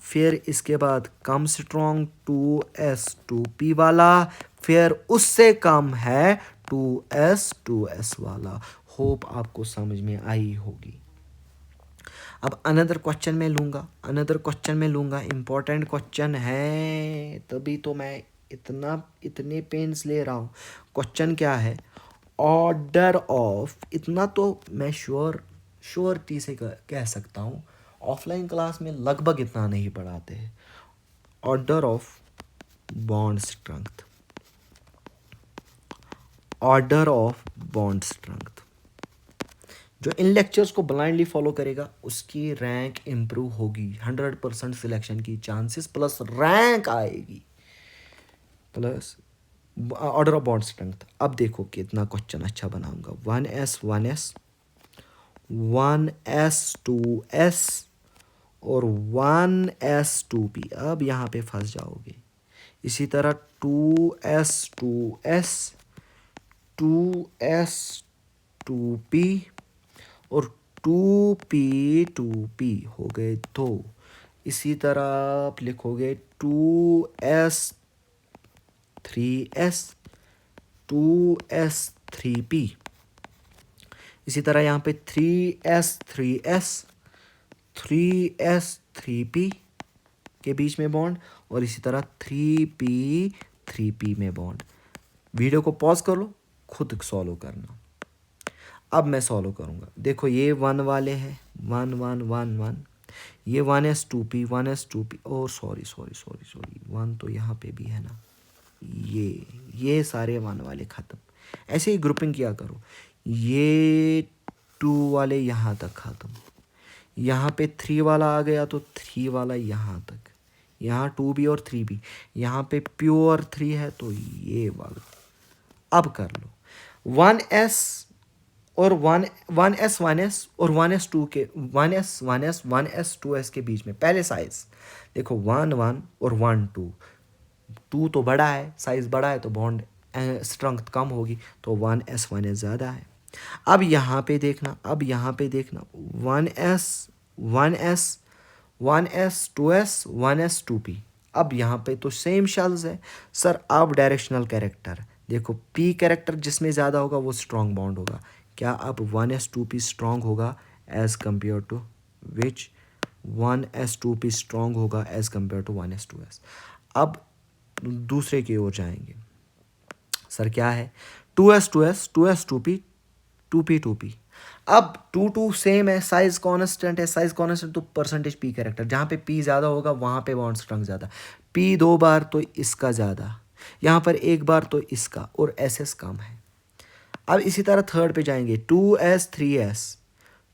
फिर इसके बाद कम स्ट्रॉन्ग 2s वाला, फिर उससे कम है 2s वाला। होप आपको समझ में आई होगी। अब अनदर क्वेश्चन में लूँगा, इम्पोर्टेंट क्वेश्चन है, तभी तो मैं इतने पेन्स ले रहा हूँ। क्वेश्चन क्या है? ऑर्डर ऑफ, इतना तो मैं श्योरिटी से कह सकता हूँ, ऑफलाइन क्लास में लगभग इतना नहीं पढ़ाते हैं। Order of bond strength, order of bond strength, जो इन लेक्चर्स को ब्लाइंडली फॉलो करेगा उसकी रैंक इम्प्रूव होगी, 100% सिलेक्शन की चांसेस प्लस रैंक आएगी, plus order of bond strength. अब देखो कितना क्वेश्चन अच्छा बनाऊंगा। 1s 1s और 1s2p, अब यहाँ पे फंस जाओगे। इसी तरह 2s2p और 2p हो गए दो। इसी तरह आप लिखोगे 2s3p। इसी तरह यहाँ पे 3p के बीच में बॉन्ड, और इसी तरह 3p में बॉन्ड। वीडियो को पॉज कर लो, खुद सॉल्व करना। अब मैं सॉल्व करूँगा। देखो ये 1 वाले हैं, 1 1 1 1, ये 1s2p और सॉरी 1 तो यहाँ पे भी है ना, ये सारे 1 वाले ख़त्म। ऐसे ही ग्रुपिंग किया करो, ये 2 वाले यहाँ तक ख़त्म, यहाँ पे 3 वाला आ गया तो 3 वाला यहाँ तक, यहाँ 2b और 3b, यहाँ पे प्योर 3 है तो ये वाला। अब कर लो 1s और 1s और 1s2s के बीच में पहले साइज देखो, 1 1 और 1 2, 2 तो बड़ा है, साइज बड़ा है तो बॉन्ड स्ट्रेंथ कम होगी, तो 1s ज़्यादा है। अब यहाँ पे देखना 1s 1s2p। अब यहाँ पे तो सेम शेल्स है सर। अब डायरेक्शनल कैरेक्टर देखो, p कैरेक्टर जिसमें ज़्यादा होगा वो स्ट्रॉन्ग बॉन्ड होगा। क्या अब 1s2p स्ट्रॉन्ग होगा as compare to which? 1s2p strong होगा एज कम्पेयर टू 1s2s। अब दूसरे की ओर जाएंगे सर, क्या है? 2s 2p 2p अब 2 सेम है, साइज कांस्टेंट है, साइज कांस्टेंट तो परसेंटेज पी कैरेक्टर, जहाँ पे पी ज़्यादा होगा वहाँ पे बॉन्ड स्ट्रेंथ ज़्यादा, पी 2 बार तो इसका ज़्यादा, यहाँ पर 1 बार तो इसका, और एस कम है। अब इसी तरह थर्ड पे जाएंगे,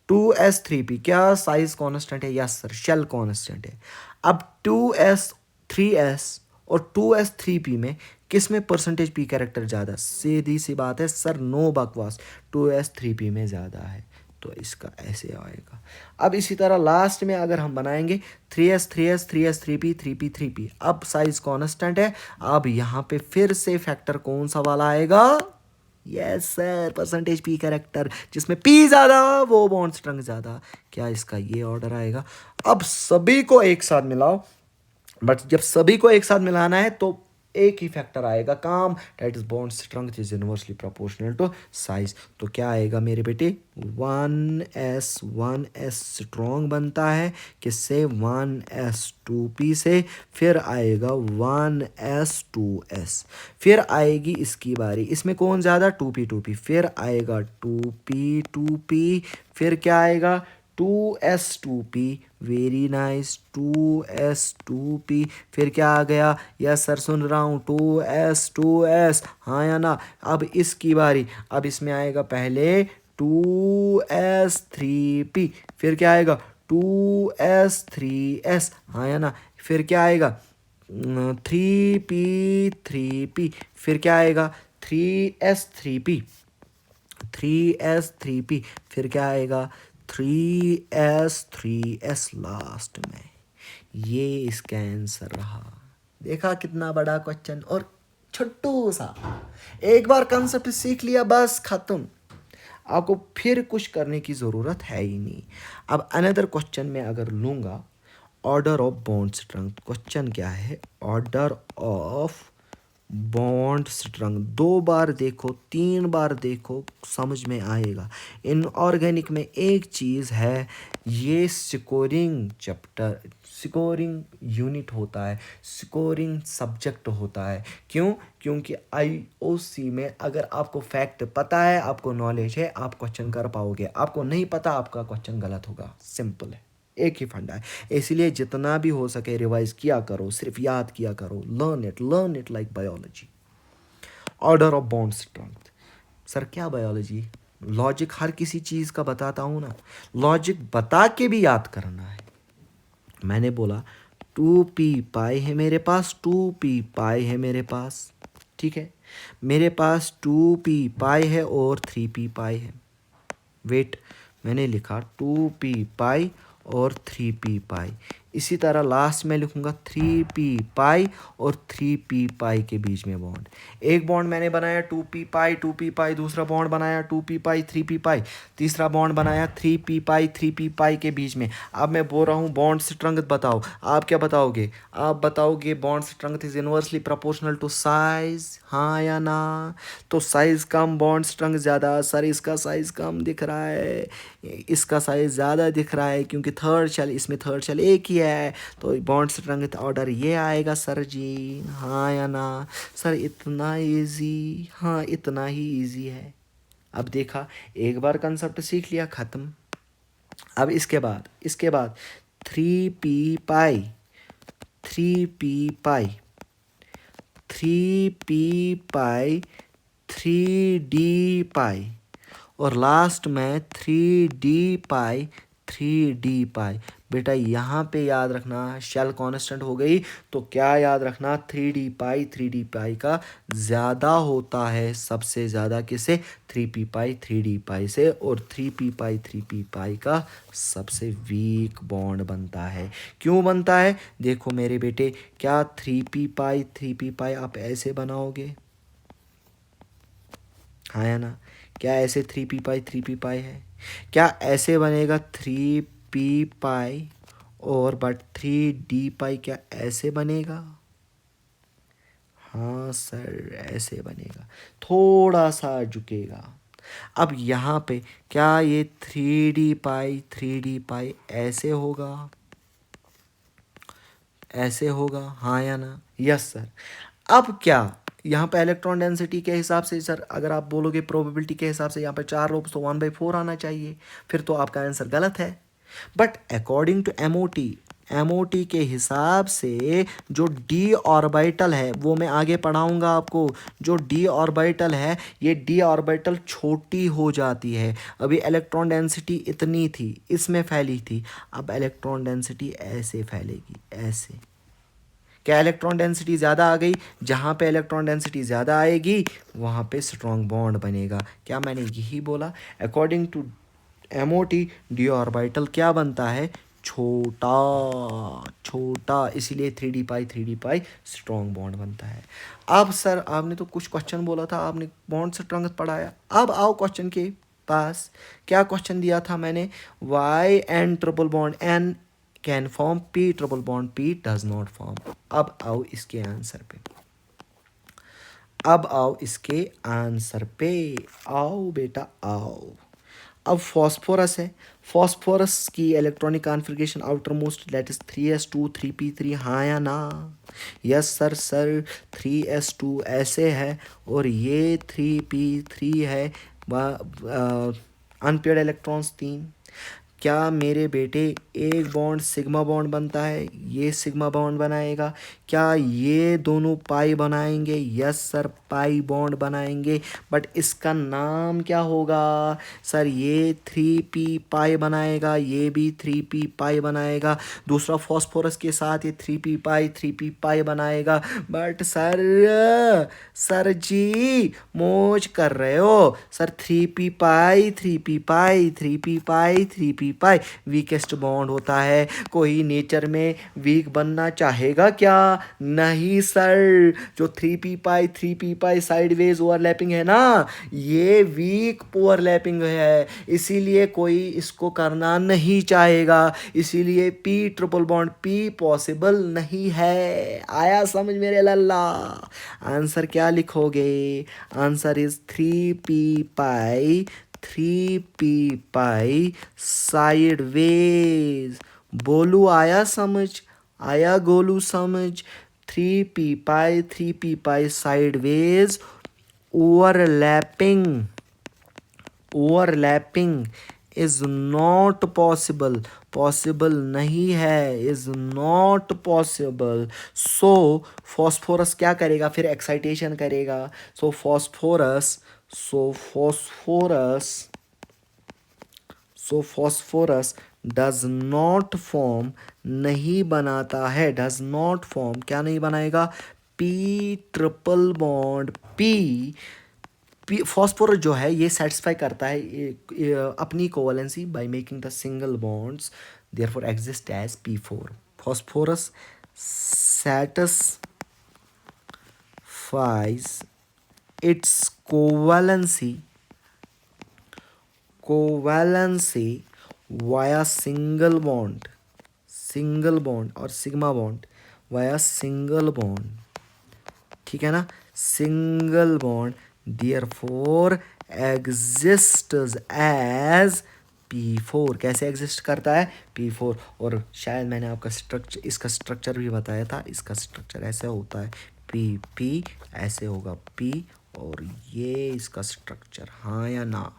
2s 3p क्या साइज कांस्टेंट है? यस सर, शेल कांस्टेंट है। अब 2s 3s और 2s 3p में किस में परसेंटेज पी कैरेक्टर ज़्यादा? सीधी सी बात है सर, नो बकवास, 2s 3p में ज़्यादा है, तो इसका ऐसे आएगा। अब इसी तरह लास्ट में अगर हम बनाएंगे 3s 3p अब साइज कांस्टेंट है, अब यहाँ पे फिर से फैक्टर कौन सा वाला आएगा? Yes sir, percentage P character, जिसमें पी ज़्यादा वो बॉन्ड स्ट्रेंथ ज़्यादा, क्या इसका ये ऑर्डर आएगा? अब सभी को एक साथ मिलाओ, बट जब सभी को एक साथ मिलाना है तो एक ही फैक्टर आएगा काम, that is bond strength is inversely proportional to size. तो क्या आएगा मेरे बेटे? 1s स्ट्रॉन्ग बनता है किससे? 1s 2p से, फिर आएगा 1s 2s, फिर आएगी इसकी बारी, इसमें कौन ज़्यादा? 2p फिर आएगा 2p फिर क्या आएगा? 2s 2p, very nice, 2s 2p, फिर क्या आ गया? यस सर सुन रहा हूँ, 2s हाँ या ना? अब इसकी बारी, अब इसमें आएगा पहले 2s 3p, फिर क्या आएगा? 2s 3s हाँ या ना? फिर क्या आएगा? 3p फिर क्या आएगा? 3s 3p फिर क्या आएगा? 3s लास्ट में। ये इसका आंसर रहा। देखा कितना बड़ा क्वेश्चन और छोटू सा, एक बार कंसेप्ट सीख लिया बस खत्म, आपको फिर कुछ करने की ज़रूरत है ही नहीं। अब अनदर क्वेश्चन में अगर लूँगा, order of bond strength, question क्या है? ऑर्डर ऑफ बॉन्ड स्ट्रेंथ, 2 बार देखो 3 बार देखो समझ में आएगा। इनऑर्गेनिक में एक चीज़ है, ये स्कोरिंग चैप्टर, स्कोरिंग यूनिट होता है, स्कोरिंग सब्जेक्ट होता है। क्यों? क्योंकि आईओसी में अगर आपको फैक्ट पता है, आपको नॉलेज है, आप क्वेश्चन कर पाओगे, आपको नहीं पता आपका क्वेश्चन गलत होगा, सिंपल है, एक ही फंडा है। इसलिए जितना भी हो सके रिवाइज किया करो, सिर्फ याद किया करो, learn it like biology. Order of bond strength, sir क्या बायोलॉजी? लॉजिक हर किसी चीज़ का बताता हूँ ना, लॉजिक बता के भी याद करना है। मैंने बोला 2p है मेरे पास, 2p है मेरे पास, ठीक है, मेरे पास 2p है और 3p है। वेट, मैंने लिखा 2p और 3p। इसी तरह लास्ट में लिखूंगा 3p और 3p के बीच में बॉन्ड। एक बॉन्ड मैंने बनाया 2p, दूसरा बॉन्ड बनाया 2p 3p, तीसरा बॉन्ड बनाया 3p 3p के बीच में। अब मैं बोल रहा हूँ बॉन्ड स्ट्रेंथ बताओ, आप क्या बताओगे? आप बताओगे bond strength is inversely proportional to size, हाँ या ना? तो साइज कम बॉन्ड स्ट्रेंथ ज़्यादा। सर इसका साइज कम दिख रहा है, इसका साइज ज़्यादा दिख रहा है, क्योंकि थर्ड शेल, इसमें थर्ड शेल एक ही है, तो बॉन्ड स्ट्रेंथ ऑर्डर ये आएगा सर जी, हाँ या ना? सर इतना इजी, हाँ इतना ही इजी है। अब देखा, एक बार कंसेप्ट सीख लिया, ख़त्म। अब इसके बाद 3p 3d और लास्ट में 3d बेटा यहाँ पे याद रखना, शेल कांस्टेंट हो गई, तो क्या याद रखना? 3d का ज़्यादा होता है, सबसे ज़्यादा किसे? 3p से, और 3p का सबसे वीक बॉन्ड बनता है। क्यों बनता है? देखो मेरे बेटे, क्या 3p आप ऐसे बनाओगे, हाँ या ना? क्या ऐसे 3p है? क्या ऐसे बनेगा 3p और बट 3d क्या ऐसे बनेगा? हाँ सर ऐसे बनेगा, थोड़ा सा झुकेगा। अब यहाँ पे क्या ये 3d ऐसे होगा, ऐसे होगा, हाँ या ना? Yes sir. अब क्या यहाँ पे इलेक्ट्रॉन डेंसिटी के हिसाब से सर अगर आप बोलोगे प्रोबेबिलिटी के हिसाब से यहाँ पे 4 लोब्स तो 1/4 आना चाहिए, फिर तो आपका आंसर गलत है। बट अकॉर्डिंग टू एमओटी के हिसाब से जो डी ऑर्बिटल है वो मैं आगे पढ़ाऊंगा आपको। जो डी ऑर्बिटल है ये डी ऑर्बिटल छोटी हो जाती है। अभी इलेक्ट्रॉन डेंसिटी इतनी थी, इसमें फैली थी, अब इलेक्ट्रॉन डेंसिटी ऐसे फैलेगी, ऐसे। क्या इलेक्ट्रॉन डेंसिटी ज़्यादा आ गई? जहाँ पे इलेक्ट्रॉन डेंसिटी ज़्यादा आएगी वहाँ पे स्ट्रॉन्ग बॉन्ड बनेगा। क्या मैंने यही बोला? According to MOT d orbital क्या बनता है? छोटा छोटा, इसीलिए 3d पाई स्ट्रॉन्ग बॉन्ड बनता है। अब सर आपने तो कुछ क्वेश्चन बोला था, आपने बॉन्ड स्ट्रेंथ पढ़ाया, अब आओ क्वेश्चन के पास। क्या क्वेश्चन दिया था मैंने? Why N triple bond N can form P triple bond P does not form. अब आओ इसके आंसर पे, अब आओ इसके आंसर पे, आओ बेटा आओ। अब फॉस्फोरस है, फॉस्फोरस की electronic configuration outer most that is 3s2 3p3, हाँ या ना? यस सर, सर 3s2 ऐसे है और ये 3p3 है, अनपेयर्ड इलेक्ट्रॉन्स 3। क्या मेरे बेटे एक बॉन्ड सिग्मा बॉन्ड बनता है, ये सिग्मा बॉन्ड बनाएगा। क्या ये दोनों पाई बनाएंगे? यस सर, पाई बॉन्ड बनाएंगे। बट इसका नाम क्या होगा? सर ये 3p पाई बनाएगा, ये भी 3p पाई बनाएगा। दूसरा फॉस्फोरस के साथ ये 3p पाई बनाएगा। बट सर जी मौज कर रहे हो सर, 3p पाई 3p पाई वीकेस्ट बॉन्ड होता है। कोई नेचर में वीक बनना चाहेगा क्या? नहीं सर, जो 3p पाई साइडवेज ओवरलैपिंग है ना, ये वीक ओवरलैपिंग है, इसीलिए कोई इसको करना नहीं चाहेगा, इसीलिए p triple bond p possible नहीं है। आया समझ मेरे लल्ला? आंसर क्या लिखोगे? Answer is 3p pi sideways. बोलू आया समझ? आया गोलू समझ? 3p pi sideways overlapping is not possible, possible नहीं है, is not possible. So phosphorus क्या करेगा फिर? एक्साइटेशन करेगा। सो फॉस्फोरस डज नॉट फॉर्म, नहीं बनाता है, डज नॉट फॉर्म, क्या नहीं बनाएगा? P triple bond P. Phosphorus जो है ये सेटिस्फाई करता है ये अपनी covalency by making the single bonds, therefore exist as p4। Phosphorus satisfies its covalency via single bond और sigma bond via single bond, ठीक है ना? Single bond therefore exists as p4। कैसे एग्जिस्ट करता है? p4। और शायद मैंने आपका इसका स्ट्रक्चर भी बताया था, इसका स्ट्रक्चर ऐसे होता है, p ऐसे होगा p, और ये इसका स्ट्रक्चर, हाँ या ना?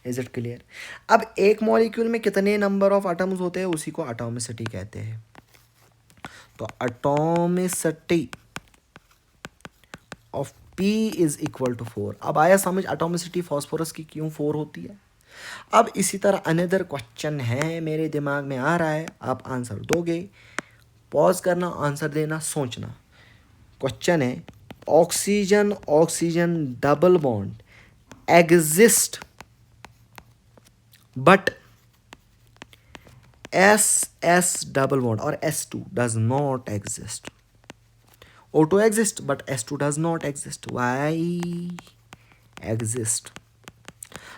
Is it clear? अब एक मॉलिक्यूल में कितने नंबर ऑफ एटम्स होते हैं उसी को एटॉमिसिटी कहते हैं। तो atomicity of P is equal to 4। अब आया समझ एटॉमिसिटी फॉस्फोरस की क्यों 4 होती है? अब इसी तरह अनदर क्वेश्चन है मेरे दिमाग में आ रहा है, आप आंसर दोगे, पॉज करना, आंसर देना, सोचना। क्वेश्चन है oxygen double bond exist but S double bond और S2 does not exist. O2 exists but S2 does not exist. Why exist?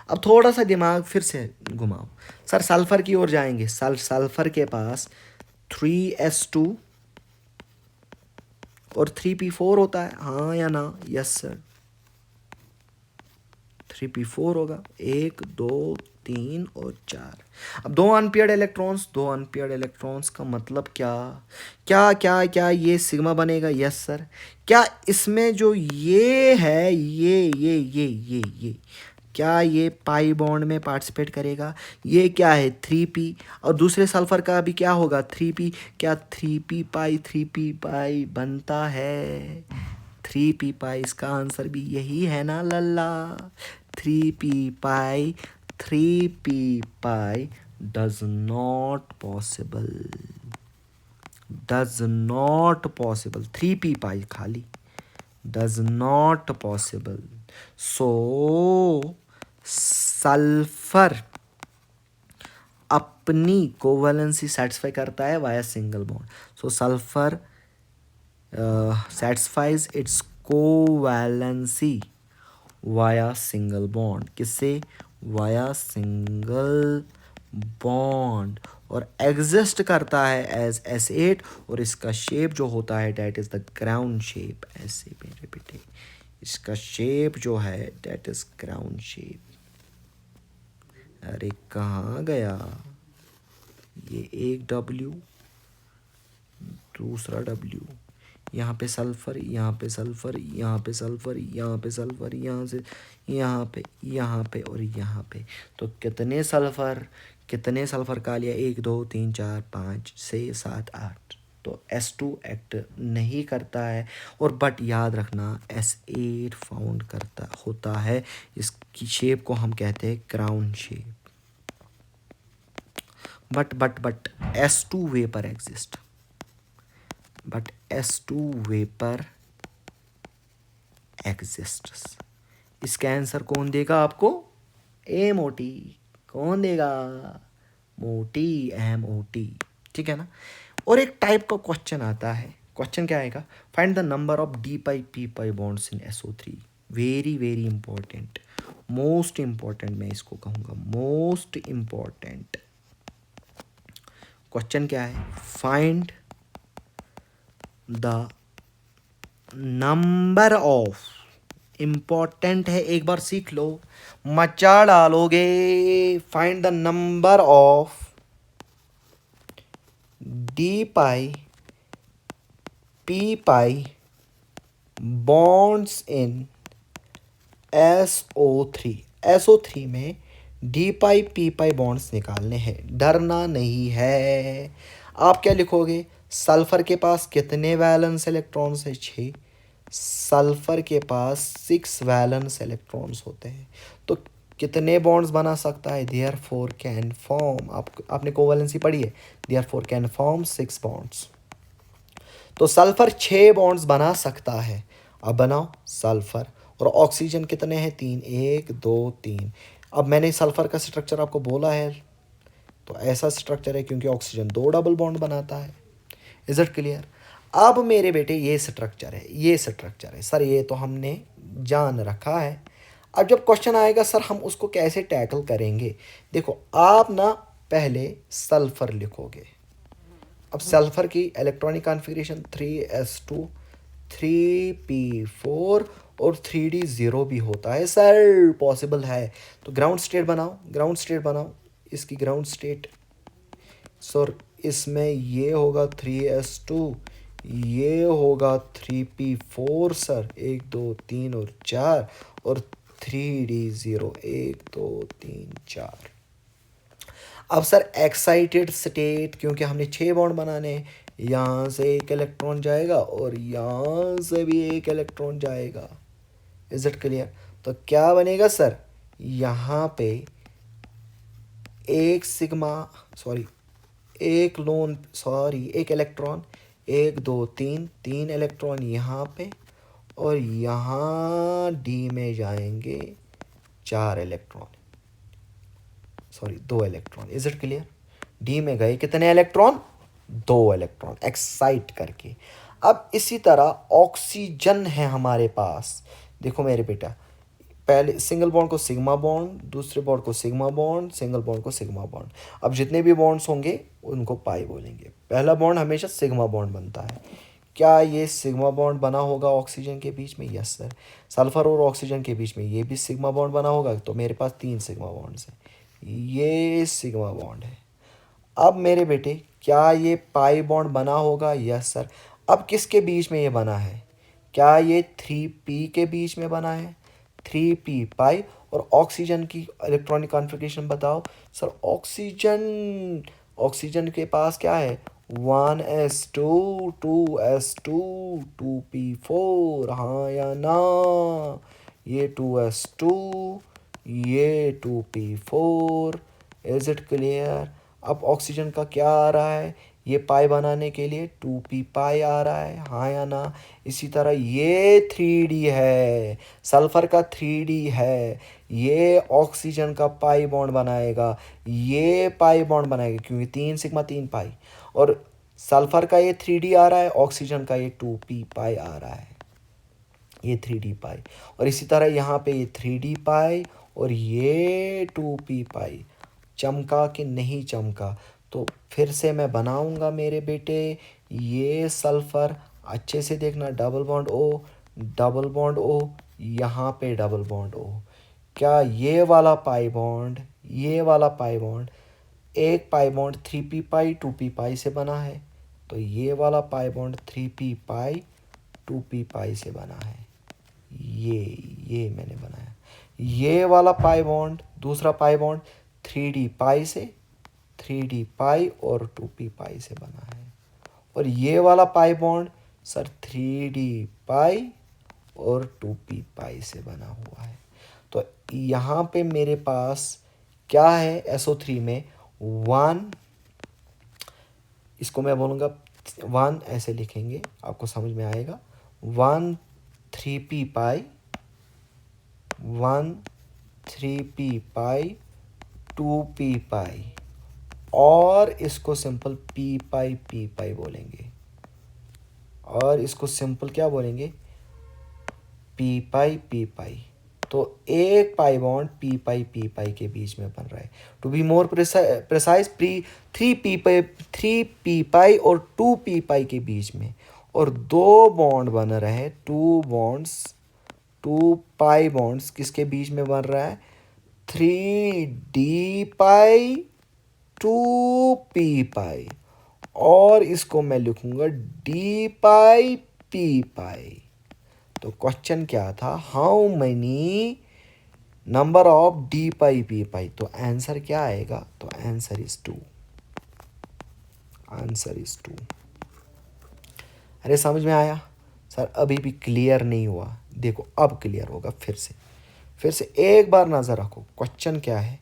अब थोड़ा सा दिमाग फिर से घुमाओ सर, सल्फर की ओर जाएंगे। सल्फर के पास 3s2 और 3p4 होता है, हाँ या ना? यस सर, 3p4 होगा, 1 2 3 और 4। अब दो अनपेयर्ड इलेक्ट्रॉन्स का मतलब क्या क्या क्या क्या ये सिग्मा बनेगा? Yes sir. क्या इसमें जो ये है ये क्या ये पाई बॉन्ड में पार्टिसिपेट करेगा? ये क्या है? 3p। और दूसरे सल्फर का भी क्या होगा? 3p। क्या 3p पाई बनता है? 3p पाई, इसका आंसर भी यही है ना लल्ला। 3p pi, 3p pi does not possible, does not possible. 3p pi खाली does not possible. So sulphur अपनी कोवैलेंसी सेटिस्फाई करता है via single bond. So sulphur satisfies its covalency via single bond. किससे? Via single bond. और exist करता है as S8, और इसका शेप जो होता है that is the ground shape. ऐसे मेरे बेटे, इसका शेप जो है डेट इज ग्राउंड शेप। अरे कहाँ गया ये? एक W, दूसरा W, यहाँ पे सल्फर, यहाँ पे सल्फर, यहाँ पे सल्फर, यहाँ पे सल्फर, यहाँ से यहाँ पे और यहाँ पे। तो कितने सल्फर का लिया? 1 2 3 4 5 6 7 8। तो S2 एक्ट नहीं करता है। और बट याद रखना S8 फाउंड करता होता है। इसकी शेप को हम कहते हैं crown shape. But S2 vapour exist, but S2 vapour exists। इसका आंसर कौन देगा आपको? ए मोटी। कौन देगा? मोटी, MOT। ठीक है ना। और एक टाइप का क्वेश्चन आता है। क्वेश्चन क्या आएगा? Find the number of D pi P pi bonds in SO3। Very very important, most important मैं इसको कहूँगा, मोस्ट इंपॉर्टेंट। क्वेश्चन क्या है? Find the number of, important है, एक बार सीख लो, मचा डालोगे। Find the number of D pi P pi bonds in SO3। SO3 में D पाई P पाई बॉन्ड्स निकालने हैं, डरना नहीं है। आप क्या लिखोगे? सल्फर के पास कितने वैलेंस इलेक्ट्रॉन्स है? 6। सल्फर के पास 6 वैलेंस इलेक्ट्रॉन्स होते हैं। तो कितने बॉन्ड्स बना सकता है? देयरफॉर कैन फॉर्म, आपने कोवैलेंसी पढ़ी है, देयरफॉर कैन फॉर्म 6 बॉन्ड्स। तो सल्फर 6 बॉन्ड्स बना सकता है। अब बनाओ सल्फर। और ऑक्सीजन कितने हैं? 3, 1 2 3। अब मैंने सल्फर का स्ट्रक्चर आपको बोला है, तो ऐसा स्ट्रक्चर है क्योंकि ऑक्सीजन 2 डबल बॉन्ड बनाता है। Is it clear? अब मेरे बेटे ये स्ट्रक्चर है, ये स्ट्रक्चर है सर, ये तो हमने जान रखा है। अब जब क्वेश्चन आएगा सर हम उसको कैसे टैकल करेंगे, देखो आप ना पहले सल्फर लिखोगे। अब सल्फर की इलेक्ट्रॉनिक कॉन्फ़िगरेशन 3s2 3p4 और 3d0 भी होता है सर, पॉसिबल है। तो ग्राउंड स्टेट बनाओ, ग्राउंड स्टेट बनाओ, इसकी ग्राउंड स्टेट। सर इसमें ये होगा 3s2, ये होगा 3p4 सर, 1 2 3 और 4, और 3d0 1 2 3 4। अब सर एक्साइटेड स्टेट, क्योंकि हमने 6 बॉन्ड बनाने, यहाँ से एक इलेक्ट्रॉन जाएगा और यहाँ से भी एक इलेक्ट्रॉन जाएगा। Is it clear? तो क्या बनेगा सर? यहाँ पे एक सिग्मा, सॉरी एक लोन, सॉरी एक इलेक्ट्रॉन, 1 2 3 3 इलेक्ट्रॉन यहाँ पे, और यहाँ डी में जाएंगे 4 electron, sorry 2 electron. Is it clear? D में गए कितने इलेक्ट्रॉन? 2 इलेक्ट्रॉन एक्साइट करके। अब इसी तरह ऑक्सीजन है हमारे पास। देखो मेरे बेटा, पहले सिंगल बॉन्ड को सिग्मा बॉन्ड, दूसरे बॉन्ड को सिग्मा बॉन्ड, सिंगल बॉन्ड को सिग्मा बॉन्ड। अब जितने भी बॉन्ड्स होंगे उनको पाई बोलेंगे। पहला बॉन्ड हमेशा सिग्मा बॉन्ड बनता है, क्या ये सिग्मा बॉन्ड बना होगा ऑक्सीजन के बीच में? Yes sir. सल्फर और ऑक्सीजन के बीच में ये भी सिग्मा बॉन्ड बना होगा, तो मेरे पास 3 सिग्मा बॉन्ड्स हैं। ये सिग्मा बॉन्ड है। अब मेरे बेटे क्या ये पाई बॉन्ड बना होगा? Yes sir. अब किसके बीच में ये बना है? क्या ये 3p के बीच में बना है? 3p pi. और ऑक्सीजन की इलेक्ट्रॉनिक कॉन्फ़िगरेशन बताओ सर। ऑक्सीजन, ऑक्सीजन के पास क्या है? 1s2 2s2 2p4, हाँ या ना? ये 2s2, ये 2p4। Is it clear? अब ऑक्सीजन का क्या आ रहा है? ये पाई बनाने के लिए 2p पाई आ रहा है, हाँ या ना? इसी तरह ये 3d है, सल्फर का 3d है। ये ऑक्सीजन का पाई बॉन्ड बनाएगा, ये पाई बॉन्ड बनाएगा, क्योंकि 3 सिग्मा 3 पाई। और सल्फर का ये 3d आ रहा है, ऑक्सीजन का ये 2p पाई आ रहा है, ये 3d पाई। और इसी तरह यहाँ पे ये 3d पाई और ये 2p पाई। चमका कि नहीं चमका? तो फिर से मैं बनाऊंगा मेरे बेटे। ये सल्फर, अच्छे से देखना, double bond O, double bond O, यहाँ पे डबल बॉन्ड ओ। क्या ये वाला पाई बॉन्ड, ये वाला पाई बॉन्ड, एक pi bond 3p pi 2p पाई से बना है, तो ये वाला pi bond 3p pi 2p पाई से बना है। ये मैंने बनाया। ये वाला पाई बॉन्ड, दूसरा पाई बॉन्ड 3d पाई से, 3d पाई और 2p पाई से बना है। और ये वाला पाई बॉन्ड सर 3d पाई और 2p पाई से बना हुआ है। तो यहाँ पे मेरे पास क्या है? SO3 में 1, इसको मैं बोलूँगा 1, ऐसे लिखेंगे आपको समझ में आएगा। 1 3p पाई, 1 3p पाई 2p पाई, और इसको सिंपल p पाई बोलेंगे, और इसको सिंपल क्या बोलेंगे? p पाई। तो एक पाई बॉन्ड p पाई के बीच में बन रहा है। To be more precise 3p pi और 2p पाई के बीच में, और 2 बॉन्ड बन रहे हैं, 2 पाई बॉन्ड्स किसके बीच में बन रहा है? 3d पाई 2p पाई, और इसको मैं लिखूंगा d पाई p पाई। तो क्वेश्चन क्या था? How many number of d pi p पाई? तो आंसर क्या आएगा? तो आंसर इज 2। Answer is 2। अरे समझ में आया सर? अभी भी क्लियर नहीं हुआ, देखो अब क्लियर होगा। फिर से एक बार नज़र रखो। क्वेश्चन क्या है?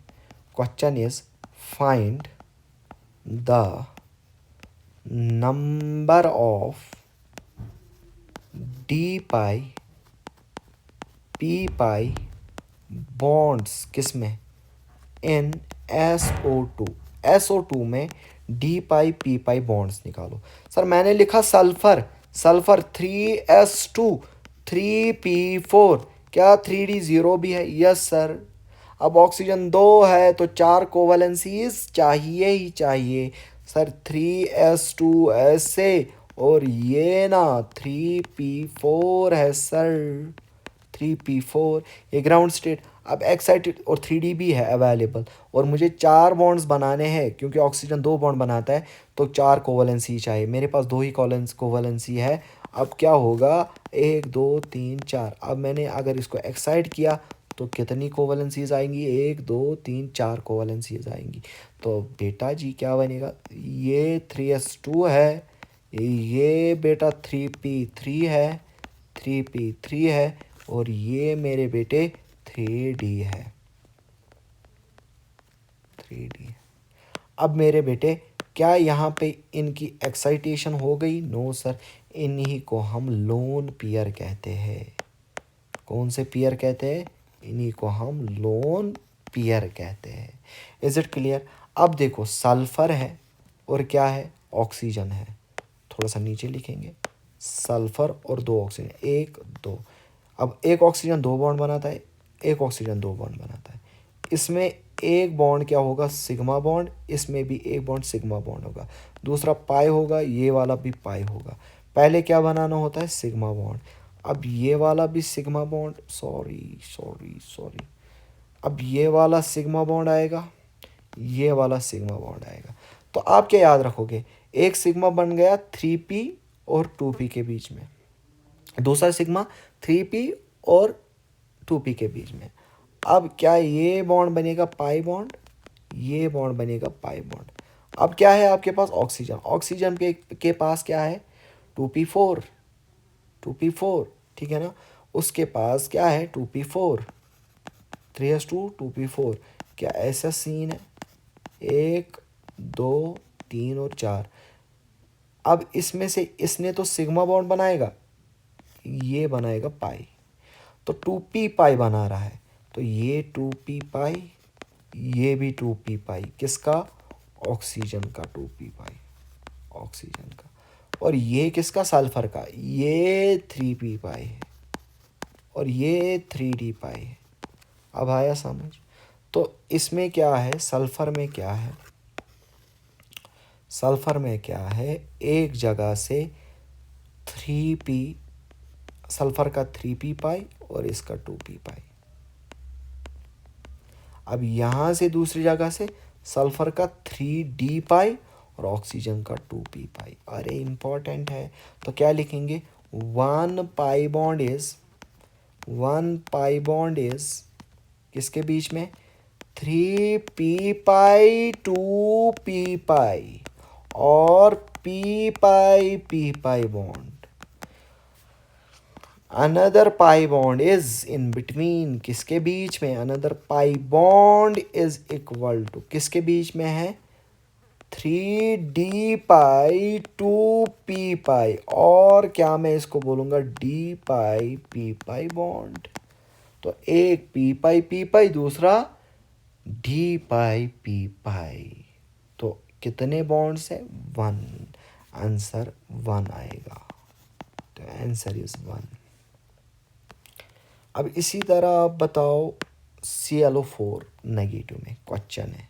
Question is find the number of d pi p pi bonds किस में? इन SO2 में d पाई p पाई बॉन्ड्स निकालो। सर मैंने लिखा सल्फर, सल्फर 3s2 3p4, क्या 3d0 भी है? Yes sir. अब ऑक्सीजन 2 है तो 4 कोवैलेंसीज चाहिए ही चाहिए सर। 3s2 ऐसे, और ये ना 3p4 है सर, 3p4, ये ग्राउंड स्टेट। अब एक्साइटेड और 3d भी है अवेलेबल, और मुझे 4 बॉन्ड्स बनाने हैं, क्योंकि ऑक्सीजन 2 बॉन्ड बनाता है, तो 4 कोवैलेंसी चाहिए। मेरे पास 2 ही कोवैलेंसी है। अब क्या होगा? 1 2 3 4। अब मैंने अगर इसको एक्साइट किया तो कितनी कोवैलेंसीज आएंगी? 1 2 3 4 कोवैलेंसीज आएंगी। तो बेटा जी क्या बनेगा? ये 3s2 है, ये बेटा 3p3 है, 3p3 है, और ये मेरे बेटे 3d है, 3d। अब मेरे बेटे क्या यहाँ पे इनकी एक्साइटेशन हो गई? नो सर, इन्हीं को हम लोन पेयर कहते हैं। कौन से पेयर कहते हैं? इन्हीं को हम लोन पेयर कहते हैं। Is it clear? अब देखो सल्फर है और क्या है? ऑक्सीजन है। थोड़ा सा नीचे लिखेंगे, सल्फर और 2 ऑक्सीजन, 1 2। अब एक ऑक्सीजन 2 बॉन्ड बनाता है, एक ऑक्सीजन 2 बॉन्ड बनाता है। इसमें एक बॉन्ड क्या होगा? Sigma bond. इसमें भी एक बॉन्ड सिग्मा बॉन्ड होगा, दूसरा पाई होगा, ये वाला भी पाई होगा। पहले क्या बनाना होता है, सिग्मा बॉन्ड। अब ये वाला भी sigma bond, sorry sorry sorry, अब ये वाला सिग्मा बॉन्ड आएगा, ये वाला सिग्मा बॉन्ड आएगा। तो आप क्या याद रखोगे, एक सिग्मा बन गया 3p और 2p के बीच में, दूसरा सिग्मा 3p और 2p के बीच में। अब क्या ये बॉन्ड बनेगा पाई बॉन्ड, ये बॉन्ड बनेगा पाई बॉन्ड। अब क्या है आपके पास, ऑक्सीजन, ऑक्सीजन के पास क्या है, 2p4, 2p4, ठीक है ना। उसके पास क्या है, 2p4, 3s2 2p4। क्या ऐसा सीन है, 1 2 3 और 4। अब इसमें से इसने तो सिग्मा बॉन्ड बनाएगा, ये बनाएगा पाई, तो 2p पाई बना रहा है। तो ये 2p पाई, ये भी 2p पाई, किसका, ऑक्सीजन का 2p पाई, ऑक्सीजन का। और ये किसका, सल्फर का, ये 3p पाई है और ये 3d पाई है। अब आया समझ। तो इसमें क्या है, सल्फर में क्या है, सल्फर में क्या है, एक जगह से 3p, सल्फर का 3p पाई और इसका 2p पाई। अब यहाँ से दूसरी जगह से सल्फर का 3d पाई और ऑक्सीजन का 2p पाई। अरे इम्पॉर्टेंट है, तो क्या लिखेंगे, 1 pi bond is, 1 pi bond is किसके बीच में, 3p पाई 2p पाई और p pi bond. Another pi bond is in between, किसके बीच में, another pi bond is equal to, किसके बीच में है, 3d पाई 2p पाई और क्या मैं इसको बोलूँगा, d पाई p पाई बॉन्ड। तो एक p पाई दूसरा d पाई p पाई। तो कितने बॉन्ड्स है, 1, आंसर 1 आएगा। तो आंसर इज 1। अब इसी तरह आप बताओ ClO4 नेगेटिव में क्वेश्चन है,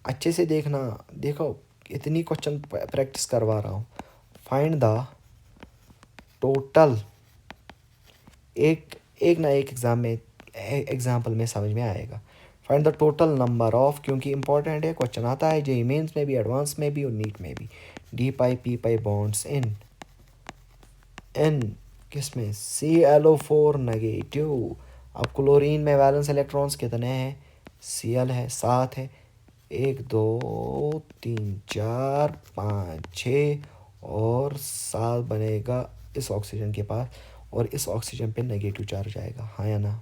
अच्छे से देखना, देखो इतनी क्वेश्चन प्रैक्टिस करवा रहा हूँ। फाइंड द टोटल, एक एक ना एक एग्जाम्पल में समझ में आएगा। Find the total number of, क्योंकि इंपॉर्टेंट है, क्वेश्चन आता है जेईई मेंस में भी, एडवांस में भी और नीट में भी। d pi p pi bonds in किसमें, ClO4 नेगेटिव। अब क्लोरीन में वैलेंस इलेक्ट्रॉन्स कितने हैं, Cl है 7 है, 1 2 3 4 5 6 और 7 बनेगा इस ऑक्सीजन के पास और इस ऑक्सीजन पे नेगेटिव चार्ज आएगा, हाँ या ना।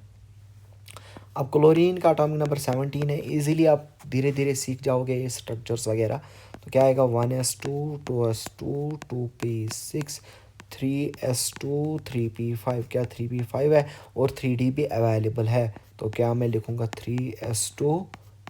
अब क्लोरीन का एटॉमिक नंबर 17 है, इजीली आप धीरे धीरे सीख जाओगे ये स्ट्रक्चर्स वगैरह। तो क्या आएगा, 1s2 2s2 2p6 3s2 3p5। क्या 3p5 है और 3d भी अवेलेबल है, तो क्या मैं लिखूँगा 3s2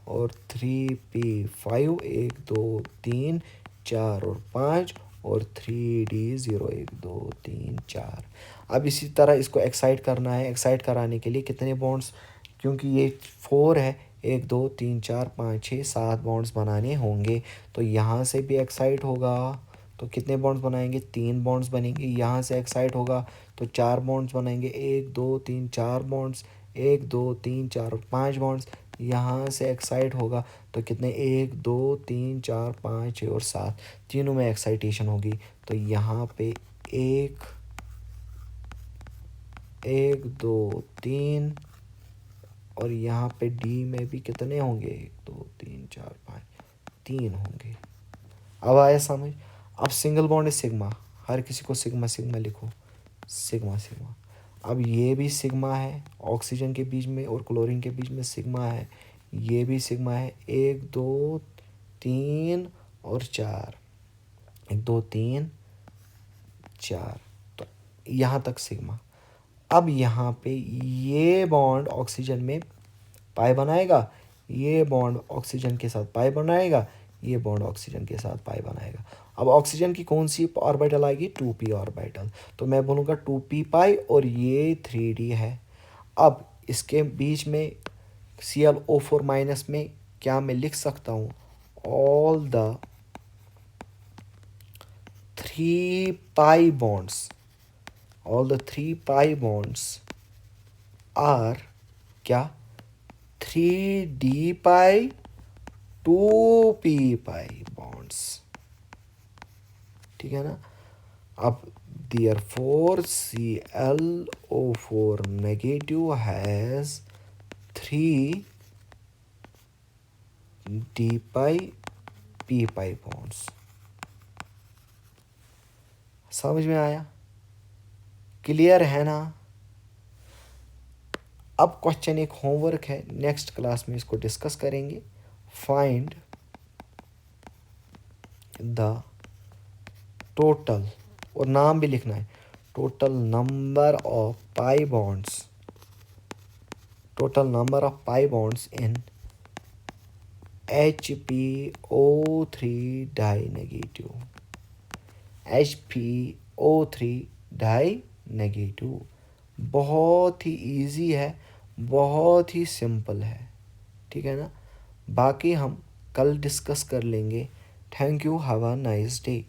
और 3p5, 1 2 3 4 और 5 और 3d 0 1 2 3 4। अब इसी तरह इसको एक्साइट करना है, एक्साइट कराने के लिए कितने बॉन्ड्स, क्योंकि ये 4 है, 1 2 3 4 5 6 7 बॉन्ड्स बनाने होंगे। तो यहाँ से भी एक्साइट होगा, तो कितने बॉन्ड्स बनाएंगे, 3 बॉन्ड्स बनेंगे। यहाँ से एक्साइट होगा तो 4 बॉन्ड्स बनाएंगे, 1 2 3 4 बॉन्ड्स, 1 2 3 4 और 5 बॉन्ड्स। यहाँ से एक्साइट होगा तो कितने, 1 2 3 4 5 6 और 7, तीनों में एक्साइटेशन होगी। तो यहाँ पे 1 1 2 3 और यहाँ पे डी में भी कितने होंगे, 1 2 3 4 5, 3 होंगे। अब आया समझ। अब सिंगल बॉन्ड है सिग्मा, हर किसी को सिग्मा सिग्मा लिखो, सिग्मा सिग्मा। अब ये भी सिग्मा है, ऑक्सीजन के बीच में और क्लोरीन के बीच में सिग्मा है, ये भी सिग्मा है, 1 2 3 और 4, 1 2 3 4, तो यहाँ तक सिग्मा। अब यहाँ पे ये बॉन्ड ऑक्सीजन में पाई बनाएगा, ये बॉन्ड ऑक्सीजन के साथ पाई बनाएगा, ये बॉन्ड ऑक्सीजन के साथ पाई बनाएगा। अब ऑक्सीजन की कौन सी ऑर्बिटल आएगी, 2p ऑर्बिटल, तो मैं बोलूँगा 2p पाई और ये 3d है। अब इसके बीच में ClO4 माइनस में क्या मैं लिख सकता हूँ, all the 3 pi bonds, all the 3 pi bonds are क्या 3d pi 2p pi bonds, ठीक है ना। अब therefore ClO4 negative has 3d pi p pi bonds। समझ में आया, क्लियर है ना। अब क्वेश्चन एक होमवर्क है, नेक्स्ट क्लास में इसको डिस्कस करेंगे। फाइंड द टोटल, और नाम भी लिखना है, total number of pi bonds, total number of pi bonds in HPO3 die negative, HPO3 die negative. बहुत ही इजी है, बहुत ही सिंपल है, ठीक है ना। बाकी हम कल डिस्कस कर लेंगे। Thank you, have a nice day.